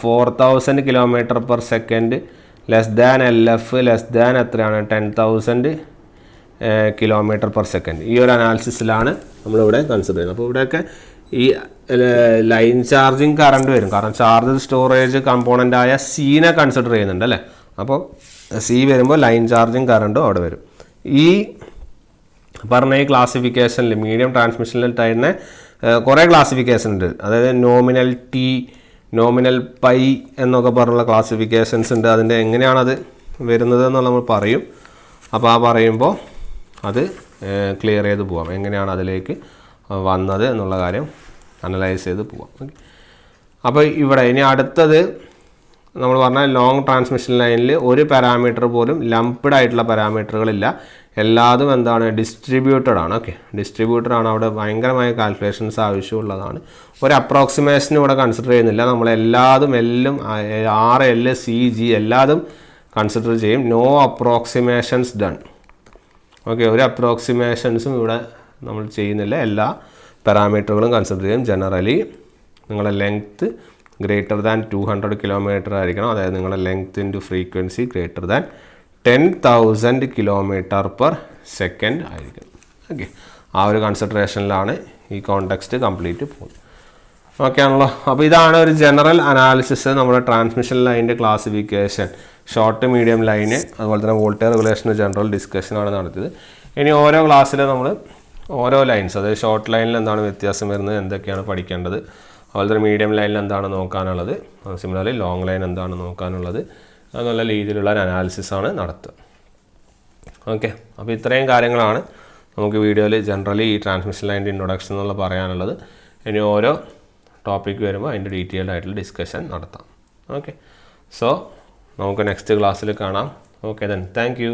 4000 km/s less than LF less than എത്രയാണ്? 10,000 km/s. ഈ ഒരു അനാലിസിസിലാണ് നമ്മളിവിടെ കൺസിഡർ ചെയ്യുന്നത്. അപ്പോൾ ഇവിടെയൊക്കെ ഈ ലൈൻ ചാർജിങ് കറണ്ട് വരും. കാരണം ചാർജ് സ്റ്റോറേജ് കമ്പോണൻ്റായ സീനെ കൺസിഡർ ചെയ്യുന്നുണ്ട് അല്ലേ. അപ്പോൾ സി വരുമ്പോൾ ലൈൻ ചാർജിങ് കറണ്ടും അവിടെ വരും. ഈ പറഞ്ഞ ഈ ക്ലാസിഫിക്കേഷനിൽ മീഡിയം ട്രാൻസ്മിഷൻ ടൈമിന് കുറേ ക്ലാസിഫിക്കേഷൻ ഉണ്ട്. അതായത് നോമിനൽ T, നോമിനൽ പൈ എന്നൊക്കെ പറഞ്ഞുള്ള ക്ലാസിഫിക്കേഷൻസ് ഉണ്ട്. അതിൻ്റെ എങ്ങനെയാണത് വരുന്നത് എന്നുള്ള നമ്മൾ പറയും. അപ്പോൾ ആ പറയുമ്പോൾ അത് ക്ലിയർ ചെയ്ത് പോവാം, എങ്ങനെയാണ് അതിലേക്ക് വന്നത് എന്നുള്ള കാര്യം അനലൈസ് ചെയ്ത് പോവാം. ഓക്കെ, അപ്പോൾ ഇവിടെ ഇനി അടുത്തത് നമ്മൾ പറഞ്ഞാൽ ലോങ് ട്രാൻസ്മിഷൻ ലൈനിൽ ഒരു പാരാമീറ്റർ പോലും ലംപ്ഡ് ആയിട്ടുള്ള പാരാമീറ്ററുകളില്ല. എല്ലാതും എന്താണ്? ഡിസ്ട്രിബ്യൂട്ടഡ് ആണ്. ഓക്കെ, ഡിസ്ട്രിബ്യൂട്ടഡ് ആണ്. അവിടെ ഭയങ്കരമായ കാൽക്കുലേഷൻസ് ആവശ്യമുള്ളതാണ്. ഒരു അപ്രോക്സിമേഷനും ഇവിടെ കൺസിഡർ ചെയ്യുന്നില്ല. നമ്മളെല്ലാതും എല്ലും R, L, C, G എല്ലാതും കൺസിഡർ ചെയ്യും. No approximations done. ഓക്കെ, ഒരു അപ്രോക്സിമേഷൻസും ഇവിടെ നമ്മൾ ചെയ്യുന്നില്ല. എല്ലാ പാരാമീറ്ററുകളും കൺസിഡർ ചെയ്യും. ജനറലി നിങ്ങളുടെ ലെങ്ത്ത് ഗ്രേറ്റർ ദാൻ 200 km ആയിരിക്കണം. അതായത് നിങ്ങളുടെ length into frequency greater than 10,000 km/s ആയിരിക്കും. ഓക്കെ, ആ ഒരു കൺസിഡറേഷനിലാണ് ഈ കോണ്ടെക്സ്റ്റ് കംപ്ലീറ്റ് പോകുന്നത്. ഓക്കെ ആണല്ലോ. അപ്പോൾ ഇതാണ് ഒരു ജനറൽ അനാലിസിസ്. നമ്മുടെ ട്രാൻസ്മിഷൻ ലൈനിൻ്റെ ക്ലാസിഫിക്കേഷൻ, ഷോർട്ട് മീഡിയം ലൈന്, അതുപോലെ തന്നെ വോൾട്ടേജ് റെഗുലേഷൻ ജനറൽ ഡിസ്കഷനാണ് നടത്തിയത്. ഇനി ഓരോ ക്ലാസ്സിൽ നമ്മൾ ഓരോ ലൈൻസ്, അതായത് ഷോർട്ട് ലൈനിൽ എന്താണ് വ്യത്യാസം വരുന്നത്, എന്തൊക്കെയാണ് പഠിക്കേണ്ടത്, അതുപോലെ തന്നെ മീഡിയം ലൈനിൽ എന്താണ് നോക്കാനുള്ളത്, സിമിലർലി ലോങ് ലൈൻ എന്താണ് നോക്കാനുള്ളത്, എന്നുള്ള രീതിയിലുള്ള ഒരു അനാലിസിസാണ് നടത്തുക. ഓക്കെ, അപ്പോൾ ഇത്രയും കാര്യങ്ങളാണ് നമുക്ക് വീഡിയോയിൽ ജനറലി ഈ ട്രാൻസ്മിഷൻ ലൈനിൻ്റെ ഇൻട്രൊഡക്ഷൻ എന്നുള്ള പറയാനുള്ളത്. ഇനി ഓരോ ടോപ്പിക്ക് വരുമ്പോൾ അതിൻ്റെ ഡീറ്റെയിൽഡ് ആയിട്ടുള്ള ഡിസ്കഷൻ നടത്താം. ഓക്കെ, സോ നമുക്ക് നെക്സ്റ്റ് ക്ലാസ്സിൽ കാണാം. Okay then, thank you.